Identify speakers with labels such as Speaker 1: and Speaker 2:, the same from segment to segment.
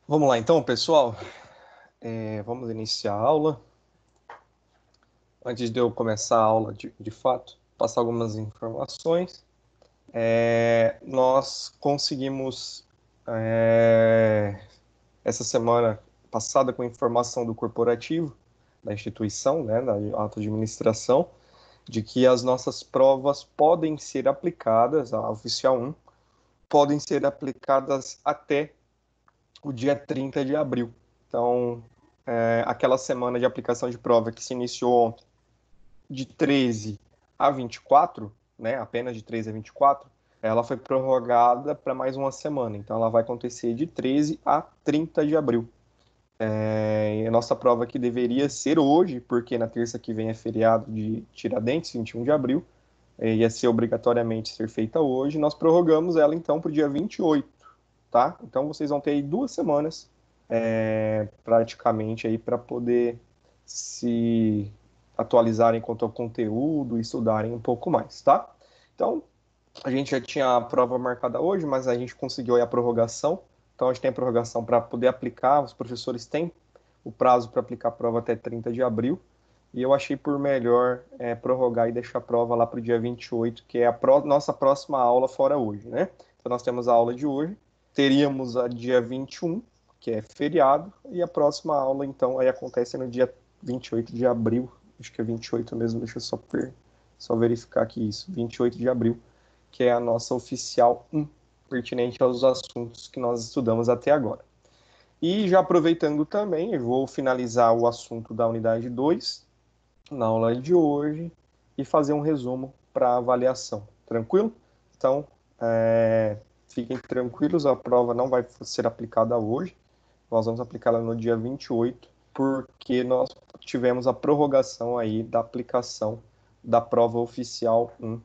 Speaker 1: Vamos lá então, pessoal. Vamos iniciar a aula. Antes de eu começar a aula de fato, passar algumas informações. Nós conseguimos, essa semana passada, com informação do corporativo, da instituição, né, da alta administração, de que as nossas provas podem ser aplicadas, a oficial 1, podem ser aplicadas até o dia 30 de abril. Então, aquela semana de aplicação de prova que se iniciou ontem, de 13 a 24, né, apenas de 13 a 24, ela foi prorrogada para mais uma semana. Então, ela vai acontecer de 13 a 30 de abril. E a nossa prova que deveria ser hoje, porque na terça que vem é feriado de Tiradentes, 21 de abril, ia ser obrigatoriamente ser feita hoje, nós prorrogamos ela então para o dia 28, tá? Então vocês vão ter aí 2 semanas praticamente aí para poder se atualizarem quanto ao conteúdo e estudarem um pouco mais, tá? Então, a gente já tinha a prova marcada hoje, mas a gente conseguiu aí a prorrogação. Então, a gente tem a prorrogação para poder aplicar, os professores têm o prazo para aplicar a prova até 30 de abril, e eu achei por melhor prorrogar e deixar a prova lá para o dia 28, que é a nossa próxima aula fora hoje, né? Então, nós temos a aula de hoje, teríamos a dia 21, que é feriado, e a próxima aula, então, aí acontece no dia 28 de abril, acho que é 28 mesmo, deixa eu só verificar aqui isso, 28 de abril, que é a nossa oficial 1, pertinente aos assuntos que nós estudamos até agora. E já aproveitando também, eu vou finalizar o assunto da unidade 2 na aula de hoje e fazer um resumo para avaliação. Tranquilo? Então, fiquem tranquilos, a prova não vai ser aplicada hoje, nós vamos aplicá-la no dia 28, porque nós tivemos a prorrogação aí da aplicação da prova oficial 1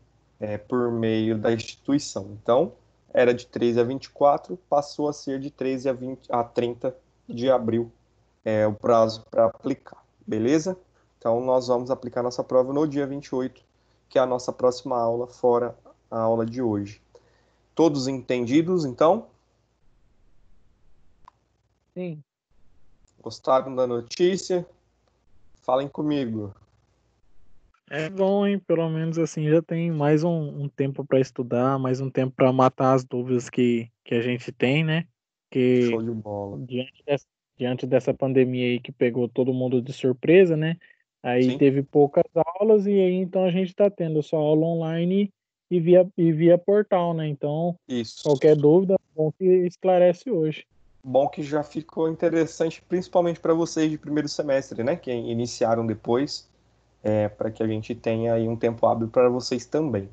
Speaker 1: por meio da instituição. Então, era de 13 a 24, passou a ser de 13 a 30 de abril, o prazo para aplicar, beleza? Então, nós vamos aplicar nossa prova no dia 28, que é a nossa próxima aula, fora a aula de hoje. Todos entendidos, então?
Speaker 2: Sim.
Speaker 1: Gostaram da notícia? Falem comigo.
Speaker 2: É bom, hein? Pelo menos assim já tem mais um tempo para estudar, mais um tempo para matar as dúvidas que a gente tem, né?
Speaker 1: Show
Speaker 2: Que
Speaker 1: de bola.
Speaker 2: diante dessa pandemia aí que pegou todo mundo de surpresa, né? Aí
Speaker 1: Sim?
Speaker 2: teve poucas aulas e aí então a gente está tendo só aula online e via portal, né? Então,
Speaker 1: Isso.
Speaker 2: qualquer dúvida, bom que esclarece hoje.
Speaker 1: Bom que já ficou interessante, principalmente para vocês de primeiro semestre, né? Que iniciaram depois, para que a gente tenha aí um tempo hábil para vocês também.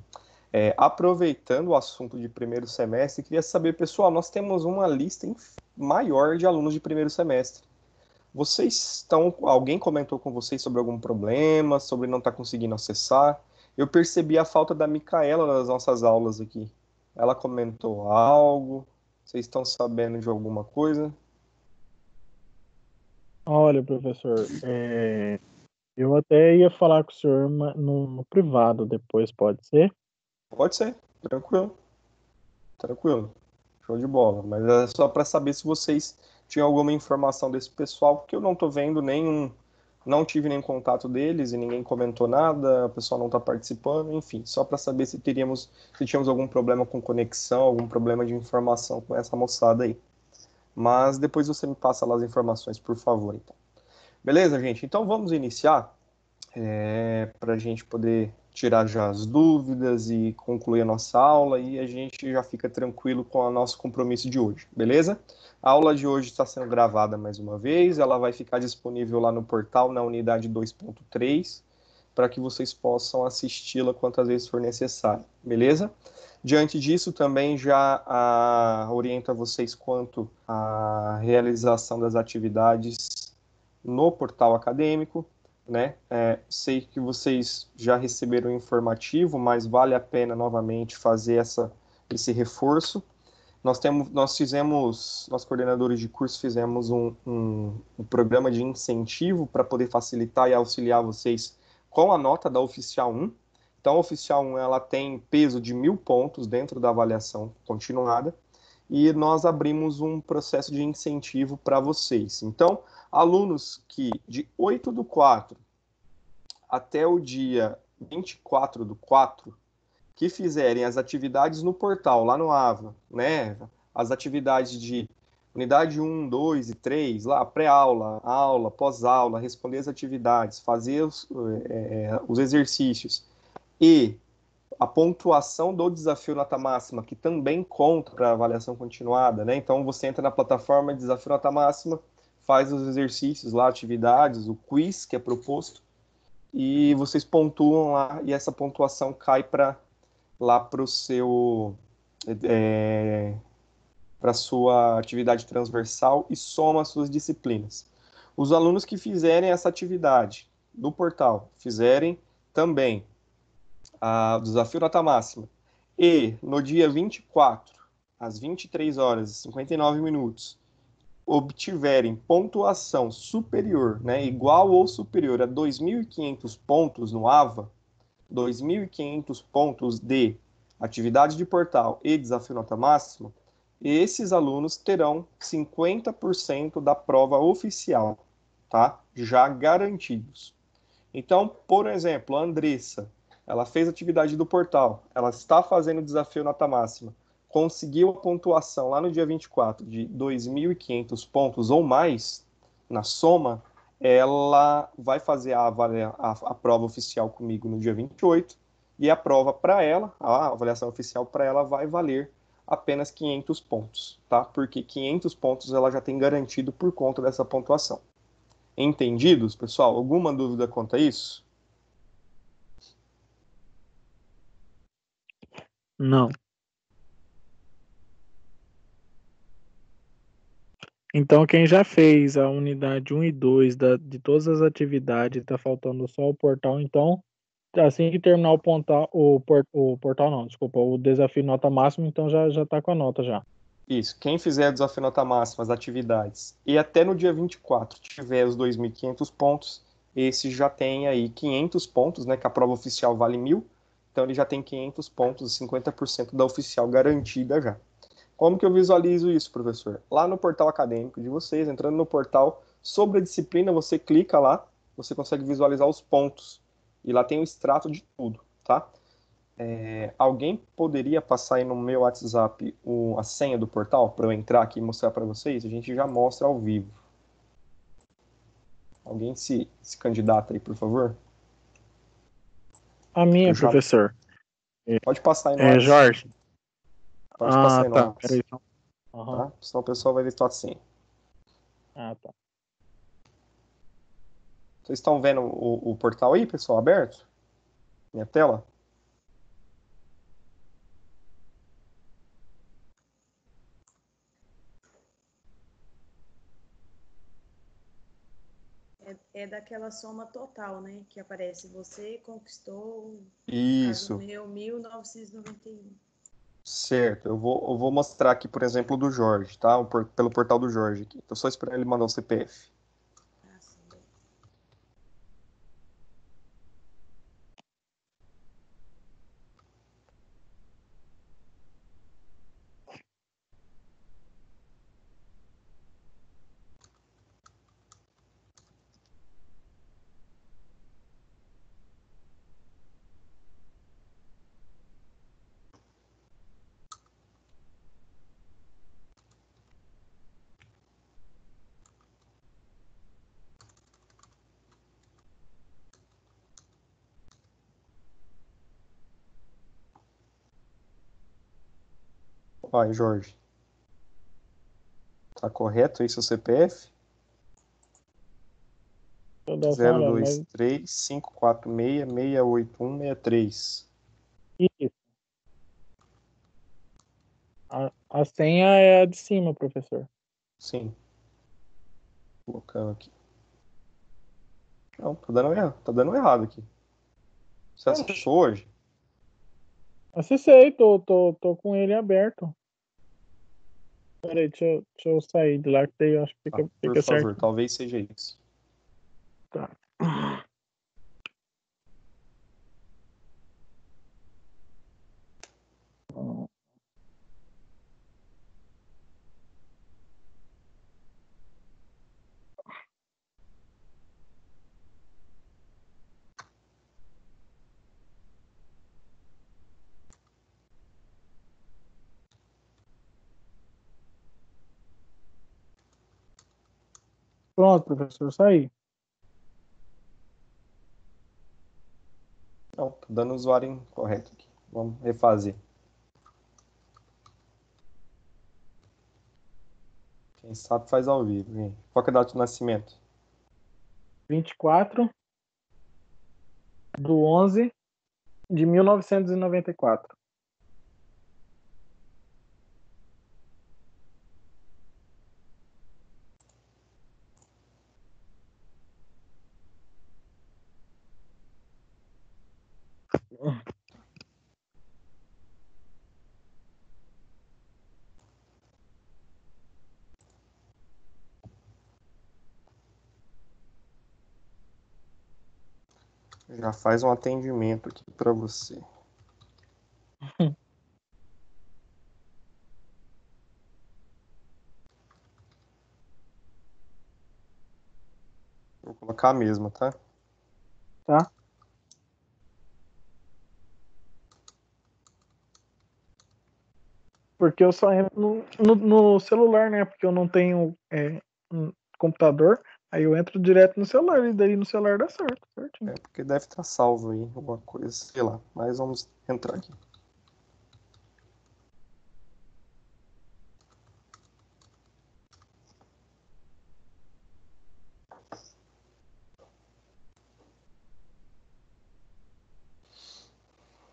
Speaker 1: Aproveitando o assunto de primeiro semestre, queria saber, pessoal, nós temos uma lista maior de alunos de primeiro semestre. Alguém comentou com vocês sobre algum problema, sobre não estar conseguindo acessar? Eu percebi a falta da Micaela nas nossas aulas aqui. Ela comentou algo? Vocês estão sabendo de alguma coisa?
Speaker 2: Olha, professor, eu até ia falar com o senhor no privado depois, pode ser?
Speaker 1: Pode ser, tranquilo, tranquilo. Show de bola. Mas é só para saber se vocês tinham alguma informação desse pessoal, porque eu não estou vendo nenhum, não tive nenhum contato deles e ninguém comentou nada, o pessoal não está participando, enfim, só para saber se tínhamos algum problema com conexão, algum problema de informação com essa moçada aí. Mas depois você me passa lá as informações, por favor, então. Beleza, gente? Então vamos iniciar para a gente poder tirar já as dúvidas e concluir a nossa aula e a gente já fica tranquilo com o nosso compromisso de hoje, beleza? A aula de hoje está sendo gravada mais uma vez, ela vai ficar disponível lá no portal na unidade 2.3 para que vocês possam assisti-la quantas vezes for necessário, beleza? Diante disso, também já oriento a vocês quanto à realização das atividades no portal acadêmico, né? Sei que vocês já receberam o informativo, mas vale a pena novamente fazer esse reforço. Nós coordenadores de curso, fizemos um programa de incentivo para poder facilitar e auxiliar vocês com a nota da Oficial 1. Então, a Oficial 1 ela tem peso de 1.000 pontos dentro da avaliação continuada, e nós abrimos um processo de incentivo para vocês. Então, alunos que de 8/4 até o dia 24/4 que fizerem as atividades no portal, lá no AVA, né? As atividades de unidade 1, 2 e 3, lá, pré-aula, aula, pós-aula, responder as atividades, fazer os exercícios e a pontuação do desafio nota máxima, que também conta para a avaliação continuada, né? Então você entra na plataforma de desafio nota máxima, faz os exercícios lá, atividades, o quiz que é proposto, e vocês pontuam lá e essa pontuação cai para lá para o seu para sua atividade transversal e soma as suas disciplinas. Os alunos que fizerem essa atividade no portal, fizerem também o desafio nota máxima, e no dia 24, às 23 horas e 59 minutos, obtiverem pontuação superior, né, igual ou superior a 2.500 pontos no AVA, 2.500 pontos de atividade de portal e desafio nota máxima, esses alunos terão 50% da prova oficial, tá? Já garantidos. Então, por exemplo, a Andressa, ela fez atividade do portal, ela está fazendo o desafio nota máxima, conseguiu a pontuação lá no dia 24 de 2.500 pontos ou mais na soma, ela vai fazer a prova oficial comigo no dia 28 e a prova para ela, a avaliação oficial para ela vai valer apenas 500 pontos, tá? Porque 500 pontos ela já tem garantido por conta dessa pontuação. Entendidos, pessoal? Alguma dúvida quanto a isso?
Speaker 2: Não. Então, quem já fez a unidade 1 e 2 de todas as atividades, está faltando só o portal, então, assim que terminar o portal não, desculpa, o desafio nota máxima, então já está com a nota já.
Speaker 1: Isso. Quem fizer o desafio nota máxima, as atividades, e até no dia 24 tiver os 2.500 pontos, esse já tem aí 500 pontos, né, que a prova oficial vale 1.000, então ele já tem 500 pontos, 50% da oficial garantida já. Como que eu visualizo isso, professor? Lá no portal acadêmico de vocês, entrando no portal, sobre a disciplina, você clica lá, você consegue visualizar os pontos. E lá tem o extrato de tudo, tá? Alguém poderia passar aí no meu WhatsApp a senha do portal para eu entrar aqui e mostrar para vocês? A gente já mostra ao vivo. Alguém se candidata aí, por favor?
Speaker 2: A minha,
Speaker 1: Já...
Speaker 2: professor.
Speaker 1: Pode passar aí no
Speaker 2: É
Speaker 1: WhatsApp.
Speaker 2: Jorge.
Speaker 1: Pode passar aí no
Speaker 2: Tá. Peraí.
Speaker 1: WhatsApp,
Speaker 2: Aham.
Speaker 1: tá? Senão o pessoal vai ver tua senha.
Speaker 2: Tá.
Speaker 1: Vocês estão vendo o portal aí, pessoal, aberto? Minha tela?
Speaker 3: É daquela soma total, né? Que aparece, você conquistou, no caso
Speaker 1: Isso,
Speaker 3: meu, 1.991.
Speaker 1: certo. Eu vou mostrar aqui, por exemplo, do Jorge, tá? Pelo portal do Jorge aqui. Tô só esperando ele mandar o CPF.
Speaker 3: Ah, sim, bem.
Speaker 1: Vai, Jorge. Tá correto aí seu CPF?
Speaker 2: Deixa eu dar só uma olhada, mas
Speaker 1: 02354668163.
Speaker 2: isso. A senha é a de cima, professor.
Speaker 1: Sim, colocando aqui. Não, tá dando errado aqui. Você
Speaker 2: Oxe,
Speaker 1: acessou hoje?
Speaker 2: acessei, tô com ele aberto. Peraí, deixa eu sair de lá, que daí eu acho que
Speaker 1: Ah, por
Speaker 2: fica
Speaker 1: favor,
Speaker 2: certo.
Speaker 1: talvez seja isso.
Speaker 2: Tá. Pronto, professor, saí.
Speaker 1: Não, tô dando o usuário incorreto aqui. Vamos refazer. Quem sabe faz ao vivo, gente. Qual que é a data de nascimento?
Speaker 2: 24/11/1994.
Speaker 1: Já faz um atendimento aqui para você. Vou colocar a mesma, tá?
Speaker 2: Tá? Porque eu só entro no celular, né? Porque eu não tenho um computador. Aí eu entro direto no celular e daí no celular dá certo, certinho.
Speaker 1: É porque deve estar salvo aí, alguma coisa, sei lá. Mas vamos entrar aqui.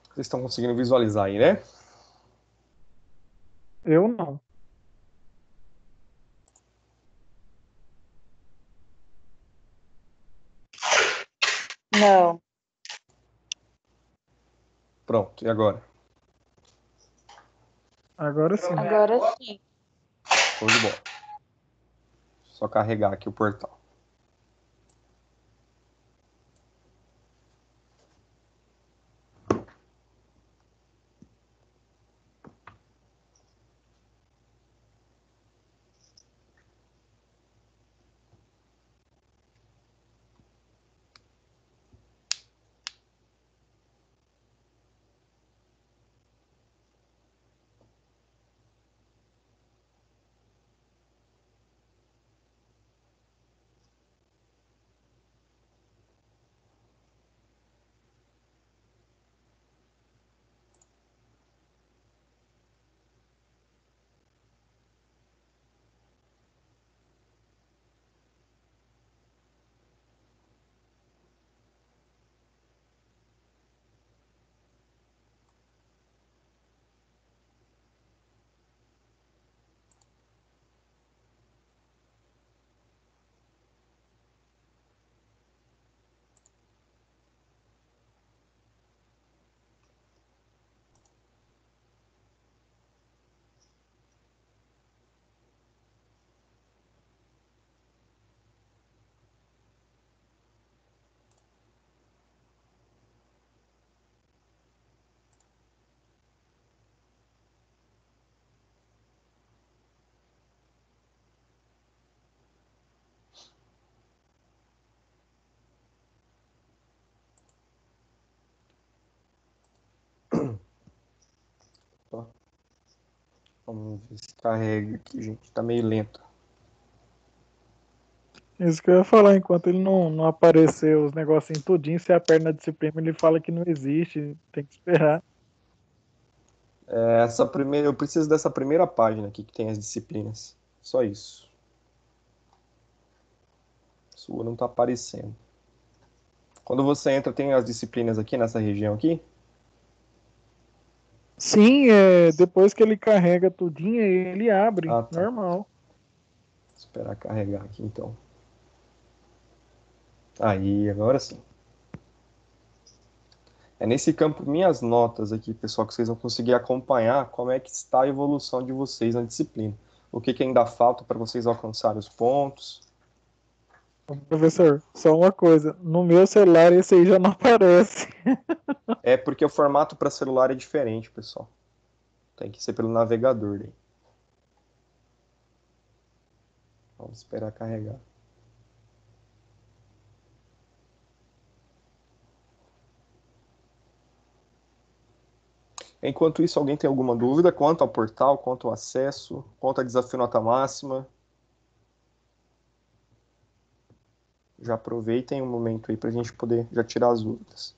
Speaker 1: Vocês estão conseguindo visualizar aí, né?
Speaker 2: Eu não.
Speaker 4: Não.
Speaker 1: Pronto, e agora?
Speaker 2: Agora sim.
Speaker 4: Agora sim.
Speaker 1: Show de bola. Só carregar aqui o portal. Vamos ver se carrega aqui, gente. Tá meio lento.
Speaker 2: Isso que eu ia falar, enquanto ele não aparecer os negocinhos tudinho, se a perna disciplina, ele fala que não existe, tem que esperar.
Speaker 1: Eu preciso dessa primeira página aqui que tem as disciplinas. Só isso. Sua não tá aparecendo. Quando você entra, tem as disciplinas aqui nessa região aqui?
Speaker 2: Sim, depois que ele carrega tudinho, ele abre,
Speaker 1: Ah, tá.
Speaker 2: normal.
Speaker 1: Vou esperar carregar aqui, então. Aí, agora sim. É nesse campo Minhas Notas aqui, pessoal, que vocês vão conseguir acompanhar como é que está a evolução de vocês na disciplina. O que ainda falta para vocês alcançarem os pontos.
Speaker 2: Professor, só uma coisa, no meu celular esse aí já não aparece.
Speaker 1: É porque o formato para celular é diferente, pessoal. Tem que ser pelo navegador daí. Vamos esperar carregar. Enquanto isso, alguém tem alguma dúvida quanto ao portal, quanto ao acesso, quanto a desafio nota máxima? Já aproveitem um momento aí para a gente poder já tirar as dúvidas.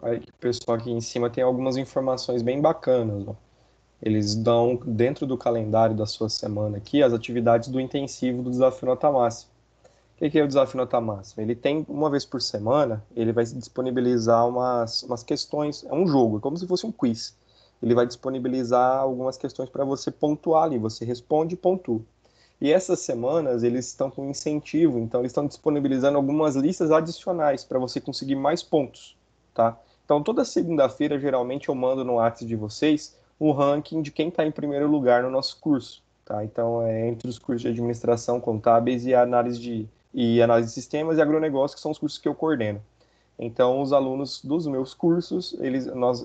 Speaker 1: Aí, o pessoal aqui em cima tem algumas informações bem bacanas, ó. Eles dão dentro do calendário da sua semana aqui as atividades do intensivo do Desafio Nota Máxima. O que é o Desafio Nota Máxima? Ele tem, uma vez por semana, ele vai disponibilizar umas questões, é um jogo, é como se fosse um quiz. Ele vai disponibilizar algumas questões para você pontuar ali, você responde e pontua. E essas semanas eles estão com incentivo, então eles estão disponibilizando algumas listas adicionais para você conseguir mais pontos, tá? Então toda segunda-feira, geralmente, eu mando no WhatsApp de vocês o ranking de quem está em primeiro lugar no nosso curso, tá? Então é entre os cursos de administração, contábeis e análise de sistemas e agronegócio, que são os cursos que eu coordeno. Então os alunos dos meus cursos,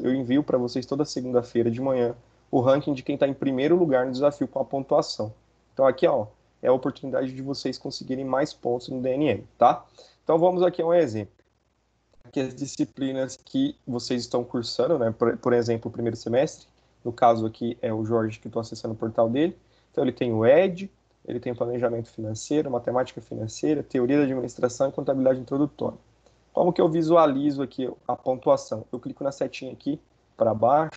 Speaker 1: eu envio para vocês toda segunda-feira de manhã o ranking de quem está em primeiro lugar no desafio com a pontuação. Então aqui, ó, é a oportunidade de vocês conseguirem mais pontos no DNM, tá? Então vamos aqui a um exemplo. Aqui as disciplinas que vocês estão cursando, né? Por exemplo, o primeiro semestre. No caso aqui é o Jorge que estou acessando o portal dele. Então ele tem o ED, ele tem planejamento financeiro, matemática financeira, teoria da administração e contabilidade introdutória. Como que eu visualizo aqui a pontuação? Eu clico na setinha aqui para baixo,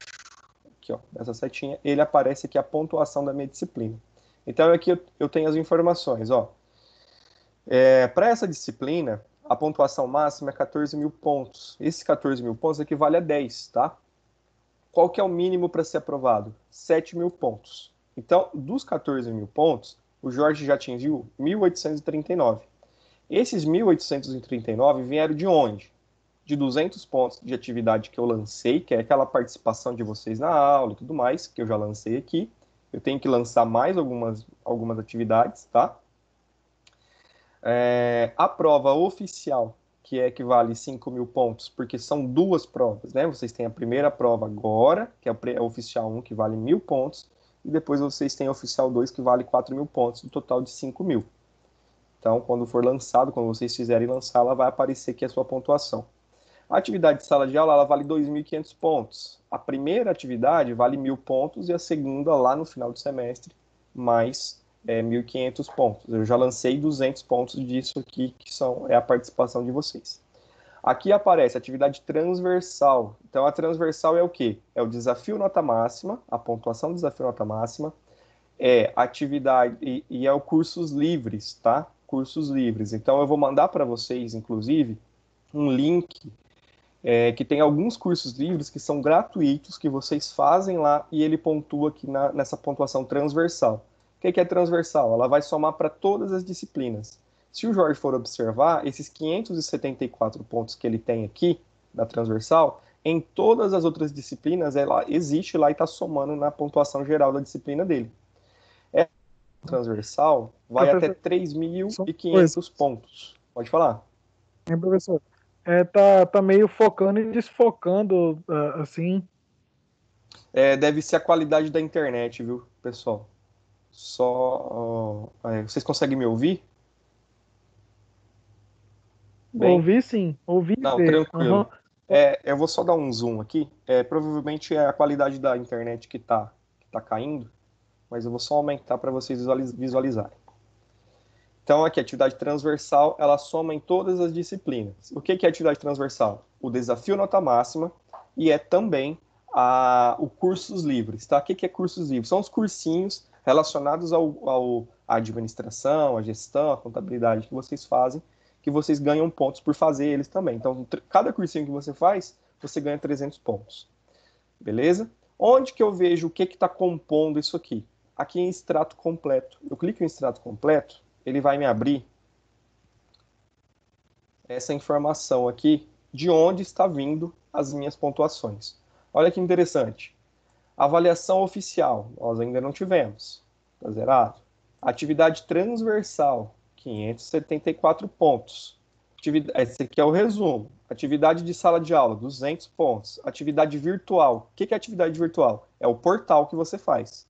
Speaker 1: aqui ó, nessa setinha, ele aparece aqui a pontuação da minha disciplina. Então aqui eu tenho as informações, ó. Para essa disciplina, a pontuação máxima é 14 mil pontos. Esses 14 mil pontos equivale a 10, tá? Qual que é o mínimo para ser aprovado? 7 mil pontos. Então, dos 14 mil pontos, o Jorge já atingiu 1.839. Esses 1.839 vieram de onde? De 200 pontos de atividade que eu lancei, que é aquela participação de vocês na aula e tudo mais, que eu já lancei aqui. Eu tenho que lançar mais algumas atividades, tá? A prova oficial, que equivale a 5 mil pontos, porque são duas provas, né? Vocês têm a primeira prova agora, que é a oficial 1, que vale 1.000 pontos, e depois vocês têm a oficial 2, que vale 4 mil pontos, no total de 5 mil. Então, quando for lançado, quando vocês fizerem lançar, ela vai aparecer aqui a sua pontuação. A atividade de sala de aula, ela vale 2.500 pontos. A primeira atividade vale 1.000 pontos e a segunda, lá no final do semestre, mais 1.500 pontos. Eu já lancei 200 pontos disso aqui, que é a participação de vocês. Aqui aparece atividade transversal. Então, a transversal é o quê? É o desafio nota máxima, a pontuação do desafio nota máxima, atividade e é o cursos livres, tá? Cursos livres. Então, eu vou mandar para vocês, inclusive, um link que tem alguns cursos livres que são gratuitos, que vocês fazem lá e ele pontua aqui nessa pontuação transversal. O que é transversal? Ela vai somar para todas as disciplinas. Se o Jorge for observar, esses 574 pontos que ele tem aqui, da transversal, em todas as outras disciplinas, ela existe lá e está somando na pontuação geral da disciplina dele. Transversal vai até 3.500 pontos. Pode falar.
Speaker 2: Professor, tá meio focando e desfocando, assim.
Speaker 1: Deve ser a qualidade da internet, viu, pessoal? Vocês conseguem me ouvir?
Speaker 2: Bem? Ouvi sim, ouvi.
Speaker 1: Não, tranquilo. Uhum. Eu vou só dar um zoom aqui. Provavelmente é a qualidade da internet que tá caindo, mas eu vou só aumentar para vocês visualizarem. Então, aqui, a atividade transversal, ela soma em todas as disciplinas. O que é atividade transversal? O desafio nota máxima e é também o cursos livres, tá? O que é cursos livres? São os cursinhos relacionados à administração, à gestão, à contabilidade que vocês fazem, que vocês ganham pontos por fazer eles também. Então, cada cursinho que você faz, você ganha 300 pontos. Beleza? Onde que eu vejo o que está compondo isso aqui? Aqui em extrato completo. Eu clico em extrato completo, ele vai me abrir essa informação aqui de onde está vindo as minhas pontuações. Olha que interessante. Avaliação oficial, nós ainda não tivemos. Está zerado. Atividade transversal. 574 pontos. Esse aqui é o resumo. Atividade de sala de aula, 200 pontos. Atividade virtual. O que é atividade virtual? É o portal que você faz.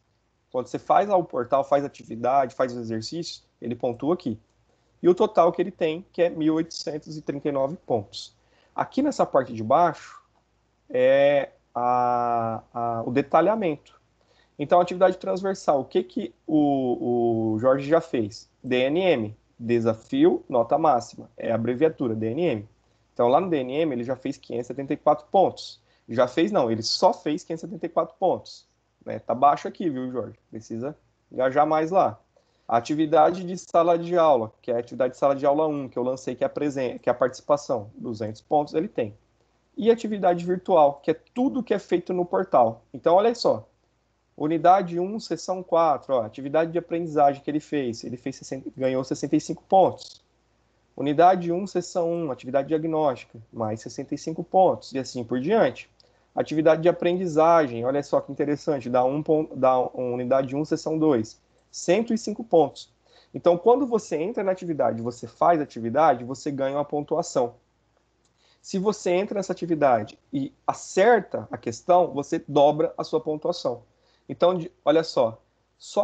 Speaker 1: Quando você faz o portal, faz atividade, faz os exercícios, ele pontua aqui. E o total que ele tem, que é 1.839 pontos. Aqui nessa parte de baixo é o detalhamento. Então, atividade transversal, o que o Jorge já fez? DNM, desafio, nota máxima, é a abreviatura, DNM. Então, lá no DNM, ele já fez 574 pontos. Já fez, não, ele só fez 574 pontos. Né? Tá baixo aqui, viu, Jorge? Precisa engajar mais lá. A atividade de sala de aula, que é a atividade de sala de aula 1, que eu lancei, que é a participação, 200 pontos ele tem. E atividade virtual, que é tudo que é feito no portal. Então, olha só, unidade 1, seção 4, ó, atividade de aprendizagem que ele fez ganhou 65 pontos. Unidade 1, seção 1, atividade diagnóstica, mais 65 pontos, e assim por diante. Atividade de aprendizagem, olha só que interessante, da unidade 1, seção 2, 105 pontos. Então, quando você entra na atividade, você faz a atividade, você ganha uma pontuação. Se você entra nessa atividade e acerta a questão, você dobra a sua pontuação. Então, olha só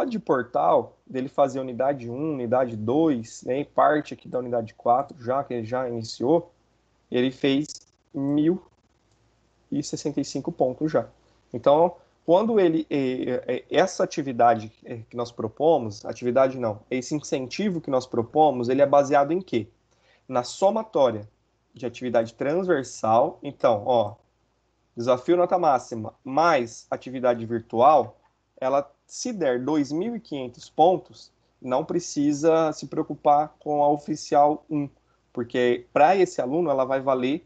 Speaker 1: de portal, dele fazer unidade 1, unidade 2, né, e parte aqui da unidade 4, já que ele já iniciou, ele fez 1.065 pontos já. Então, quando essa atividade que nós propomos, esse incentivo que nós propomos, ele é baseado em quê? Na somatória de atividade transversal. Então, ó, desafio nota máxima mais atividade virtual, ela, se der 2.500 pontos, não precisa se preocupar com a oficial 1, porque para esse aluno ela vai valer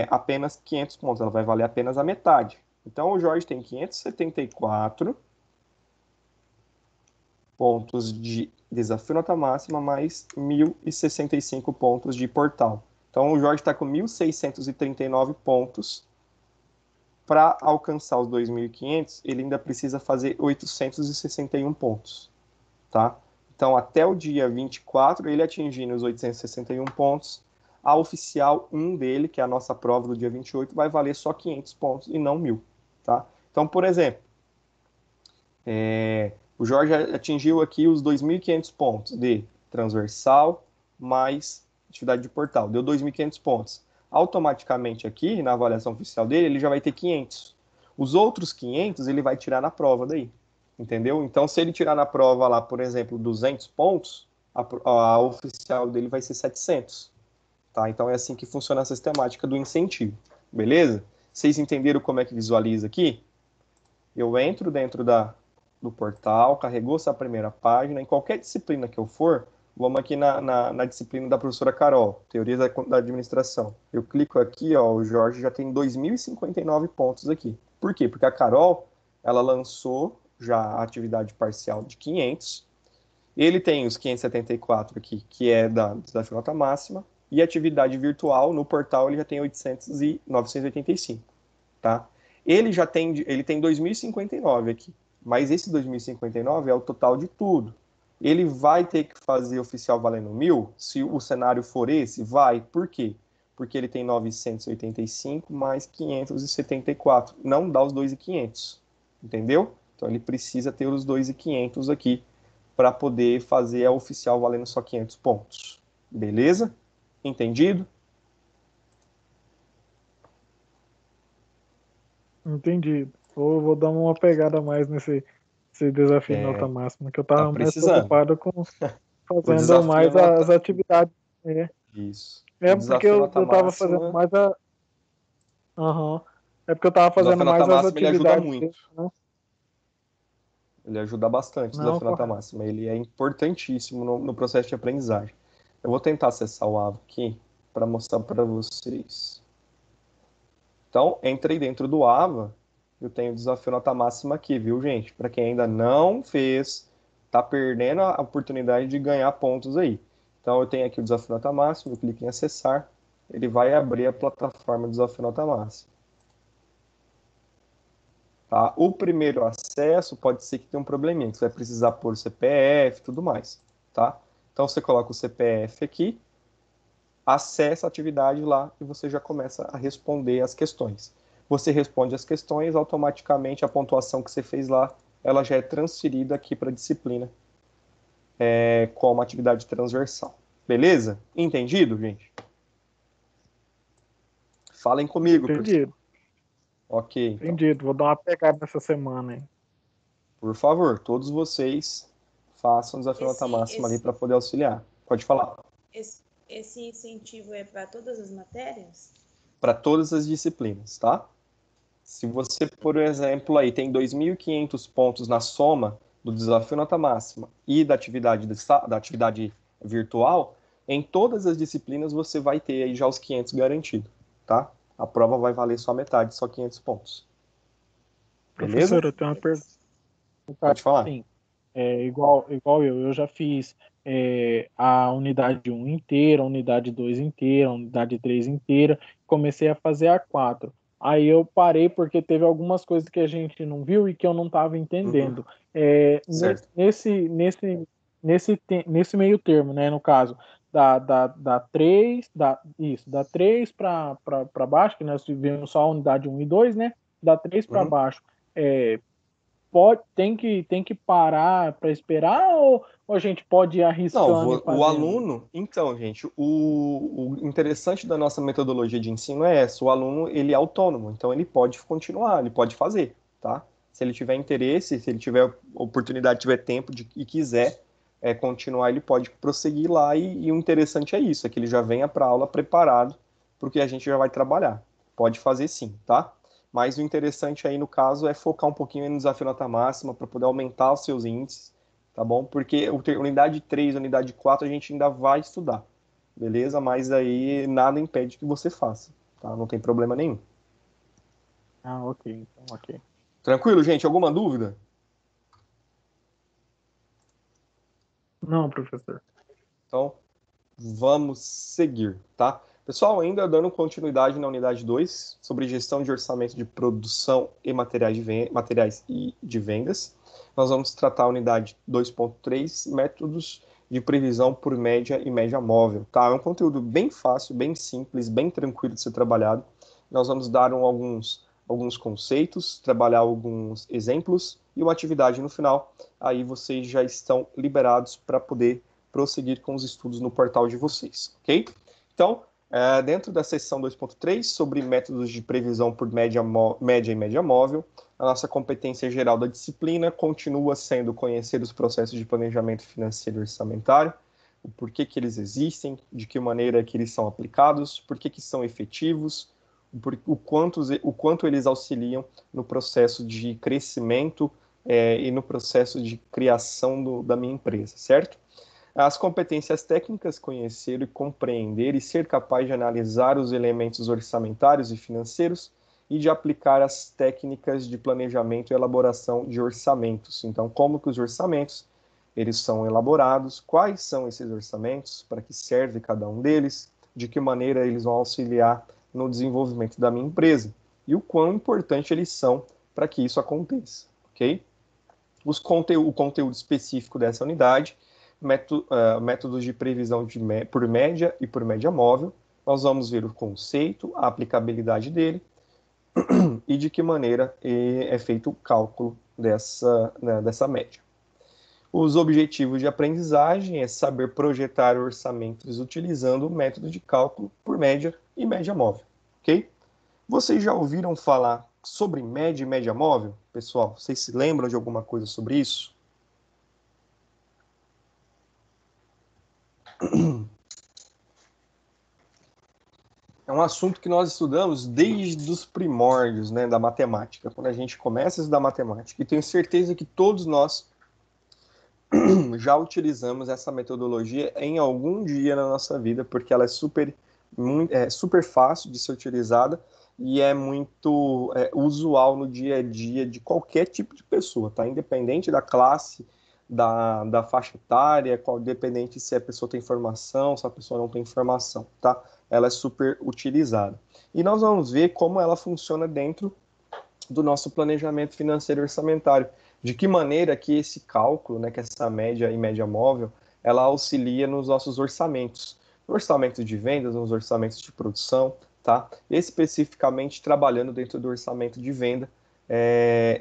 Speaker 1: apenas 500 pontos, ela vai valer apenas a metade. Então, o Jorge tem 574 pontos de desafio nota máxima, mais 1.065 pontos de portal. Então, o Jorge está com 1.639 pontos. Para alcançar os 2.500, ele ainda precisa fazer 861 pontos, tá? Então, até o dia 24, ele atingindo os 861 pontos, a oficial 1 dele, que é a nossa prova do dia 28, vai valer só 500 pontos e não 1.000, tá? Então, por exemplo, o Jorge atingiu aqui os 2.500 pontos de transversal mais atividade de portal, deu 2.500 pontos. Automaticamente aqui, na avaliação oficial dele, ele já vai ter 500. Os outros 500 ele vai tirar na prova daí, entendeu? Então, se ele tirar na prova lá, por exemplo, 200 pontos, a oficial dele vai ser 700, tá? Então, é assim que funciona a sistemática do incentivo, beleza? Vocês entenderam como é que visualiza aqui? Eu entro dentro do portal, carregou essa primeira página, em qualquer disciplina que eu for, vamos aqui na disciplina da professora Carol, Teoria da Administração. Eu clico aqui, ó, o Jorge já tem 2.059 pontos aqui. Por quê? Porque a Carol, ela lançou já a atividade parcial de 500, ele tem os 574 aqui, que é da desafio nota máxima, e atividade virtual no portal ele já tem 985, tá? Ele tem 2.059 aqui, mas esse 2.059 é o total de tudo. Ele vai ter que fazer oficial valendo 1.000, se o cenário for esse, vai. Por quê? Porque ele tem 985 mais 574. Não dá os 2.500, entendeu? Então ele precisa ter os 2.500 aqui para poder fazer a oficial valendo só 500 pontos. Beleza? Entendido?
Speaker 2: Entendi. Vou dar uma pegada mais nesse desafio nota máxima, que eu
Speaker 1: Tá
Speaker 2: tava mais
Speaker 1: precisando.
Speaker 2: preocupado com
Speaker 1: O
Speaker 2: fazendo
Speaker 1: desafio
Speaker 2: mais
Speaker 1: nota...
Speaker 2: as atividades.
Speaker 1: Isso.
Speaker 2: É
Speaker 1: O
Speaker 2: porque
Speaker 1: desafio nota
Speaker 2: eu tava
Speaker 1: máxima...
Speaker 2: fazendo mais a. Aham. É porque eu tava
Speaker 1: O
Speaker 2: fazendo
Speaker 1: desafio nota
Speaker 2: mais as
Speaker 1: máxima ele ajuda
Speaker 2: atividades
Speaker 1: muito.
Speaker 2: dele, né?
Speaker 1: Ele ajuda bastante o
Speaker 2: Não,
Speaker 1: desafio nota
Speaker 2: correto.
Speaker 1: máxima. Ele é importantíssimo no processo de aprendizagem. Eu vou tentar acessar o AVA aqui para mostrar para vocês. Então, entrei dentro do AVA. Eu tenho o desafio nota máxima aqui, viu, gente? Para quem ainda não fez, tá perdendo a oportunidade de ganhar pontos aí. Então, eu tenho aqui o desafio nota máxima, eu clico em acessar. Ele vai abrir a plataforma do desafio nota máxima. Tá? O primeiro acesso pode ser que tenha um probleminha, que você vai precisar pôr CPF e tudo mais. Tá? Então, você coloca o CPF aqui, acessa a atividade lá e você já começa a responder as questões. Você responde as questões, automaticamente a pontuação que você fez lá, ela já é transferida aqui para a disciplina, como atividade transversal. Beleza? Entendido, gente? Falem comigo, pessoal.
Speaker 2: Entendido.
Speaker 1: Ok, então.
Speaker 2: Entendido. Vou dar uma pegada nessa semana, hein?
Speaker 1: Por favor, todos vocês façam o desafio nota máxima ali para poder auxiliar. Pode falar.
Speaker 3: Esse incentivo é para todas as matérias?
Speaker 1: Para todas as disciplinas, tá? Se você, por exemplo, aí tem 2.500 pontos na soma do desafio nota máxima e da atividade virtual, em todas as disciplinas você vai ter aí já os 500 garantido, tá? A prova vai valer só metade, só 500 pontos. Beleza?
Speaker 2: Professor, eu tenho uma pergunta.
Speaker 1: Pode falar.
Speaker 2: Sim. Igual eu já fiz a unidade 1 inteira, a unidade 2 inteira, a unidade 3 inteira, comecei a fazer a 4. Aí eu parei porque teve algumas coisas que a gente não viu e que eu não estava entendendo.
Speaker 1: Certo.
Speaker 2: Nesse meio termo, né, no caso, da 3 para baixo, que nós vimos só a unidade 1 e 2, né? Da 3 para baixo. Tem que parar para esperar ou a gente pode ir arriscando e fazendo?
Speaker 1: O aluno, então, gente, o interessante da nossa metodologia de ensino é essa, o aluno, ele é autônomo, então ele pode continuar, ele pode fazer, tá? Se ele tiver interesse, se ele tiver oportunidade, tiver tempo e quiser continuar, ele pode prosseguir lá e o interessante é isso, é que ele já venha para a aula preparado, porque a gente já vai trabalhar. Pode fazer sim, tá? Mas o interessante aí, no caso, é focar um pouquinho no desafio nota máxima para poder aumentar os seus índices, tá bom? Porque unidade 3, unidade 4 a gente ainda vai estudar, beleza? Mas aí nada impede que você faça, tá? Não tem problema nenhum.
Speaker 2: Ah, ok, então, ok.
Speaker 1: Tranquilo, gente? Alguma dúvida?
Speaker 2: Não, professor.
Speaker 1: Então, vamos seguir, tá? Pessoal, ainda dando continuidade na unidade 2, sobre gestão de orçamento de produção e materiais de vendas, nós vamos tratar a unidade 2.3, métodos de previsão por média e média móvel, tá? É um conteúdo bem fácil, bem simples, bem tranquilo de ser trabalhado. Nós vamos dar alguns conceitos, trabalhar alguns exemplos e uma atividade no final. Aí vocês já estão liberados para poder prosseguir com os estudos no portal de vocês, ok? Então, dentro da seção 2.3, sobre métodos de previsão por média e média móvel, a nossa competência geral da disciplina continua sendo conhecer os processos de planejamento financeiro e orçamentário, o porquê que eles existem, de que maneira que eles são aplicados, por que são efetivos, o quanto eles auxiliam no processo de crescimento e no processo de criação da minha empresa, certo? As competências técnicas, conhecer e compreender e ser capaz de analisar os elementos orçamentários e financeiros e de aplicar as técnicas de planejamento e elaboração de orçamentos. Então, como que os orçamentos eles são elaborados, quais são esses orçamentos, para que serve cada um deles, de que maneira eles vão auxiliar no desenvolvimento da minha empresa e o quão importante eles são para que isso aconteça, ok? O conteúdo específico dessa unidade, métodos de previsão por média e por média móvel. Nós vamos ver o conceito, a aplicabilidade dele e de que maneira é feito o cálculo dessa média. Os objetivos de aprendizagem é saber projetar orçamentos utilizando o método de cálculo por média e média móvel, ok? Vocês já ouviram falar sobre média e média móvel? Pessoal, vocês se lembram de alguma coisa sobre isso? É um assunto que nós estudamos desde os primórdios, né, da matemática, quando a gente começa a estudar matemática. E tenho certeza que todos nós já utilizamos essa metodologia em algum dia na nossa vida, porque ela é super fácil de ser utilizada e é muito usual no dia a dia de qualquer tipo de pessoa, tá? Independente da classe, da faixa etária, independente se a pessoa tem formação, se a pessoa não tem formação, tá? Ela é super utilizada. E nós vamos ver como ela funciona dentro do nosso planejamento financeiro e orçamentário. De que maneira que esse cálculo, né, que essa média e média móvel, ela auxilia nos nossos orçamentos, no orçamento de vendas, nos orçamentos de produção, tá? Especificamente trabalhando dentro do orçamento de venda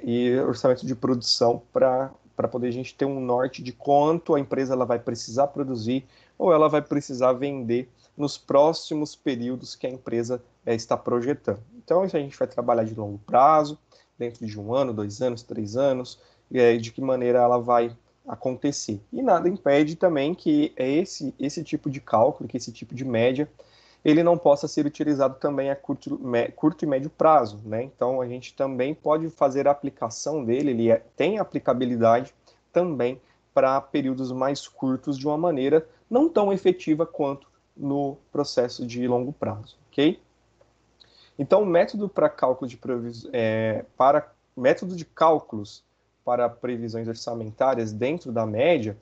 Speaker 1: e orçamento de produção para poder a gente ter um norte de quanto a empresa ela vai precisar produzir ou ela vai precisar vender nos próximos períodos que a empresa está projetando. Então, isso a gente vai trabalhar de longo prazo, dentro de 1 ano, 2 anos, 3 anos, de que maneira ela vai acontecer. E nada impede também que esse tipo de cálculo, que esse tipo de média, ele não possa ser utilizado também a curto e médio prazo, né? Então, a gente também pode fazer a aplicação dele, ele tem aplicabilidade também para períodos mais curtos de uma maneira não tão efetiva quanto no processo de longo prazo, ok? Então, o método para cálculo de método de cálculos para previsões orçamentárias dentro da média,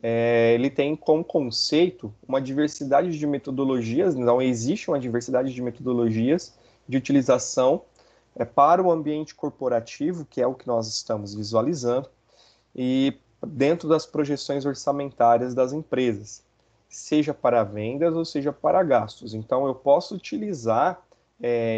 Speaker 1: ele tem como conceito uma diversidade de metodologias, não existe uma diversidade de metodologias de utilização para o ambiente corporativo, que é o que nós estamos visualizando, e dentro das projeções orçamentárias das empresas, seja para vendas ou seja para gastos. Então, eu posso utilizar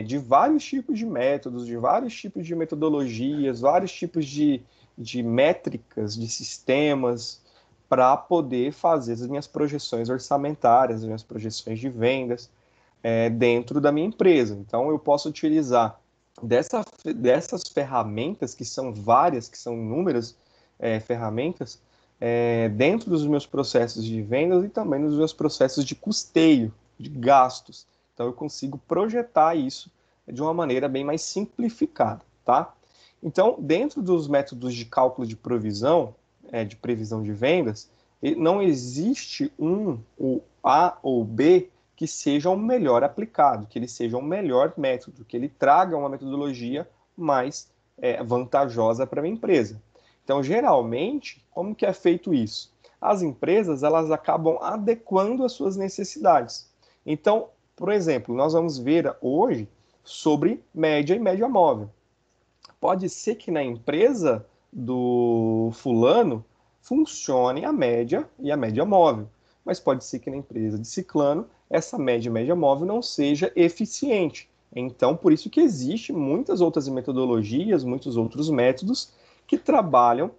Speaker 1: de vários tipos de métodos, de vários tipos de metodologias, vários tipos de métricas, de sistemas, para poder fazer as minhas projeções orçamentárias, as minhas projeções de vendas dentro da minha empresa. Então, eu posso utilizar dessas ferramentas, que são várias, que são inúmeras ferramentas, dentro dos meus processos de vendas e também nos meus processos de custeio, de gastos. Então, eu consigo projetar isso de uma maneira bem mais simplificada, tá? Então, dentro dos métodos de cálculo de provisão, de previsão de vendas, não existe o A ou B que seja o melhor aplicado, que ele seja o melhor método, que ele traga uma metodologia mais vantajosa para a minha empresa. Então, geralmente, como que é feito isso? As empresas, elas acabam adequando as suas necessidades. Então, por exemplo, nós vamos ver hoje sobre média e média móvel. Pode ser que na empresa do fulano funcione a média e a média móvel, mas pode ser que na empresa de ciclano essa média e média móvel não seja eficiente. Então, por isso que existe muitas outras metodologias, muitos outros métodos que trabalham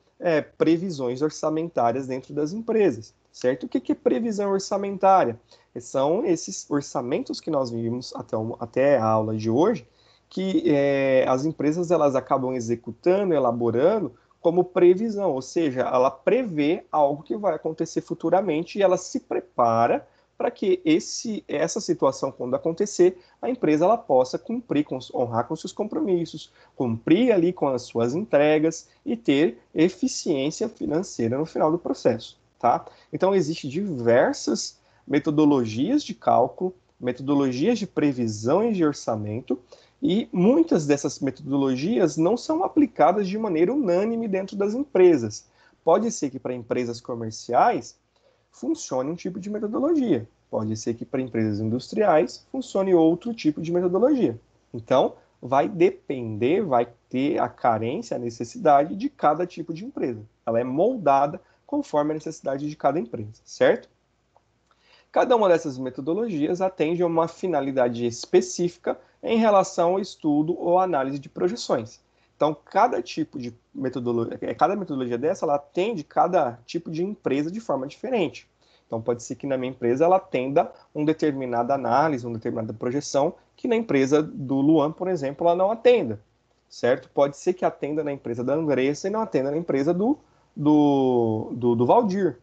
Speaker 1: previsões orçamentárias dentro das empresas, certo? O que é previsão orçamentária? São esses orçamentos que nós vimos até a aula de hoje, que as empresas elas acabam executando, elaborando como previsão, ou seja, ela prevê algo que vai acontecer futuramente e ela se prepara para que essa situação, quando acontecer, a empresa ela possa honrar com seus compromissos, cumprir ali com as suas entregas e ter eficiência financeira no final do processo, tá? Então, existem diversas metodologias de cálculo, metodologias de previsão e de orçamento, e muitas dessas metodologias não são aplicadas de maneira unânime dentro das empresas. Pode ser que para empresas comerciais funcione um tipo de metodologia. Pode ser que para empresas industriais funcione outro tipo de metodologia. Então, vai depender, vai ter a carência, a necessidade de cada tipo de empresa. Ela é moldada conforme a necessidade de cada empresa, certo? Cada uma dessas metodologias atende a uma finalidade específica em relação ao estudo ou análise de projeções. Então, cada metodologia dessa, ela atende cada tipo de empresa de forma diferente. Então, pode ser que na minha empresa ela atenda uma determinada análise, uma determinada projeção, que na empresa do Luan, por exemplo, ela não atenda, certo? Pode ser que atenda na empresa da Andressa e não atenda na empresa do Valdir.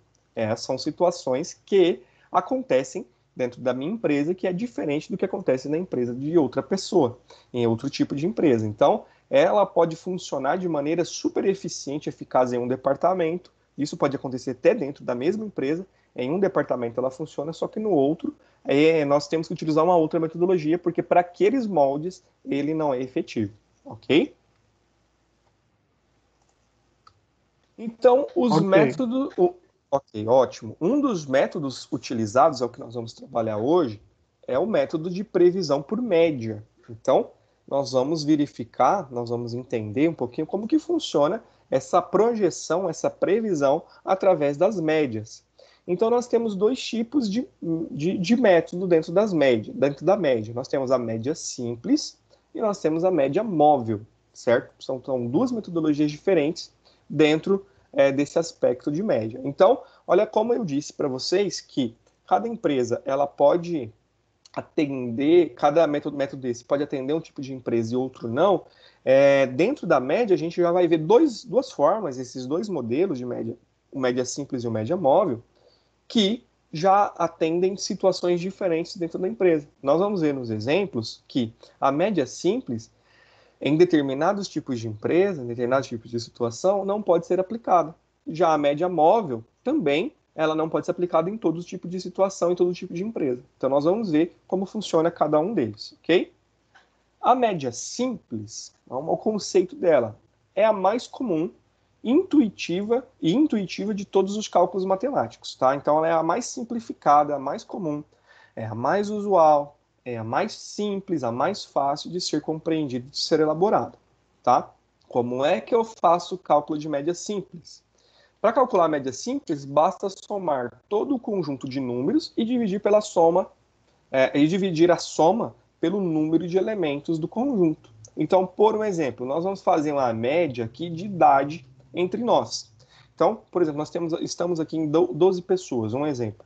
Speaker 1: São situações que acontecem dentro da minha empresa que é diferente do que acontece na empresa de outra pessoa, em outro tipo de empresa. Então, ela pode funcionar de maneira super eficiente, eficaz em um departamento. Isso pode acontecer até dentro da mesma empresa. Em um departamento ela funciona, só que no outro nós temos que utilizar uma outra metodologia, porque para aqueles moldes ele não é efetivo, ok? Então, os métodos... Ok, ótimo. Um dos métodos utilizados, é o que nós vamos trabalhar hoje, é o método de previsão por média. Então, nós vamos verificar, nós vamos entender um pouquinho como que funciona essa projeção, essa previsão através das médias. Então, nós temos dois tipos de método dentro da média. Nós temos a média simples e nós temos a média móvel, certo? São duas metodologias diferentes dentro desse aspecto de média. Então, olha como eu disse para vocês que cada empresa ela pode atender, cada método desse pode atender um tipo de empresa e outro não. Dentro da média, a gente já vai ver duas formas, esses dois modelos de média, o média simples e o média móvel, que já atendem situações diferentes dentro da empresa. Nós vamos ver nos exemplos que a média simples, em determinados tipos de empresa, em determinados tipos de situação, não pode ser aplicada. Já a média móvel, também, ela não pode ser aplicada em todo tipo de situação, em todo tipo de empresa. Então, nós vamos ver como funciona cada um deles, ok? A média simples, o conceito dela, é a mais comum, intuitiva de todos os cálculos matemáticos, tá? Então, ela é a mais simplificada, a mais comum, é a mais usual, é a mais simples, a mais fácil de ser compreendida, de ser elaborada, tá? Como é que eu faço o cálculo de média simples? Para calcular a média simples, basta somar todo o conjunto de números e dividir pela soma, e dividir a soma pelo número de elementos do conjunto. Então, por um exemplo, nós vamos fazer uma média aqui de idade entre nós. Então, por exemplo, estamos aqui em 12 pessoas, um exemplo.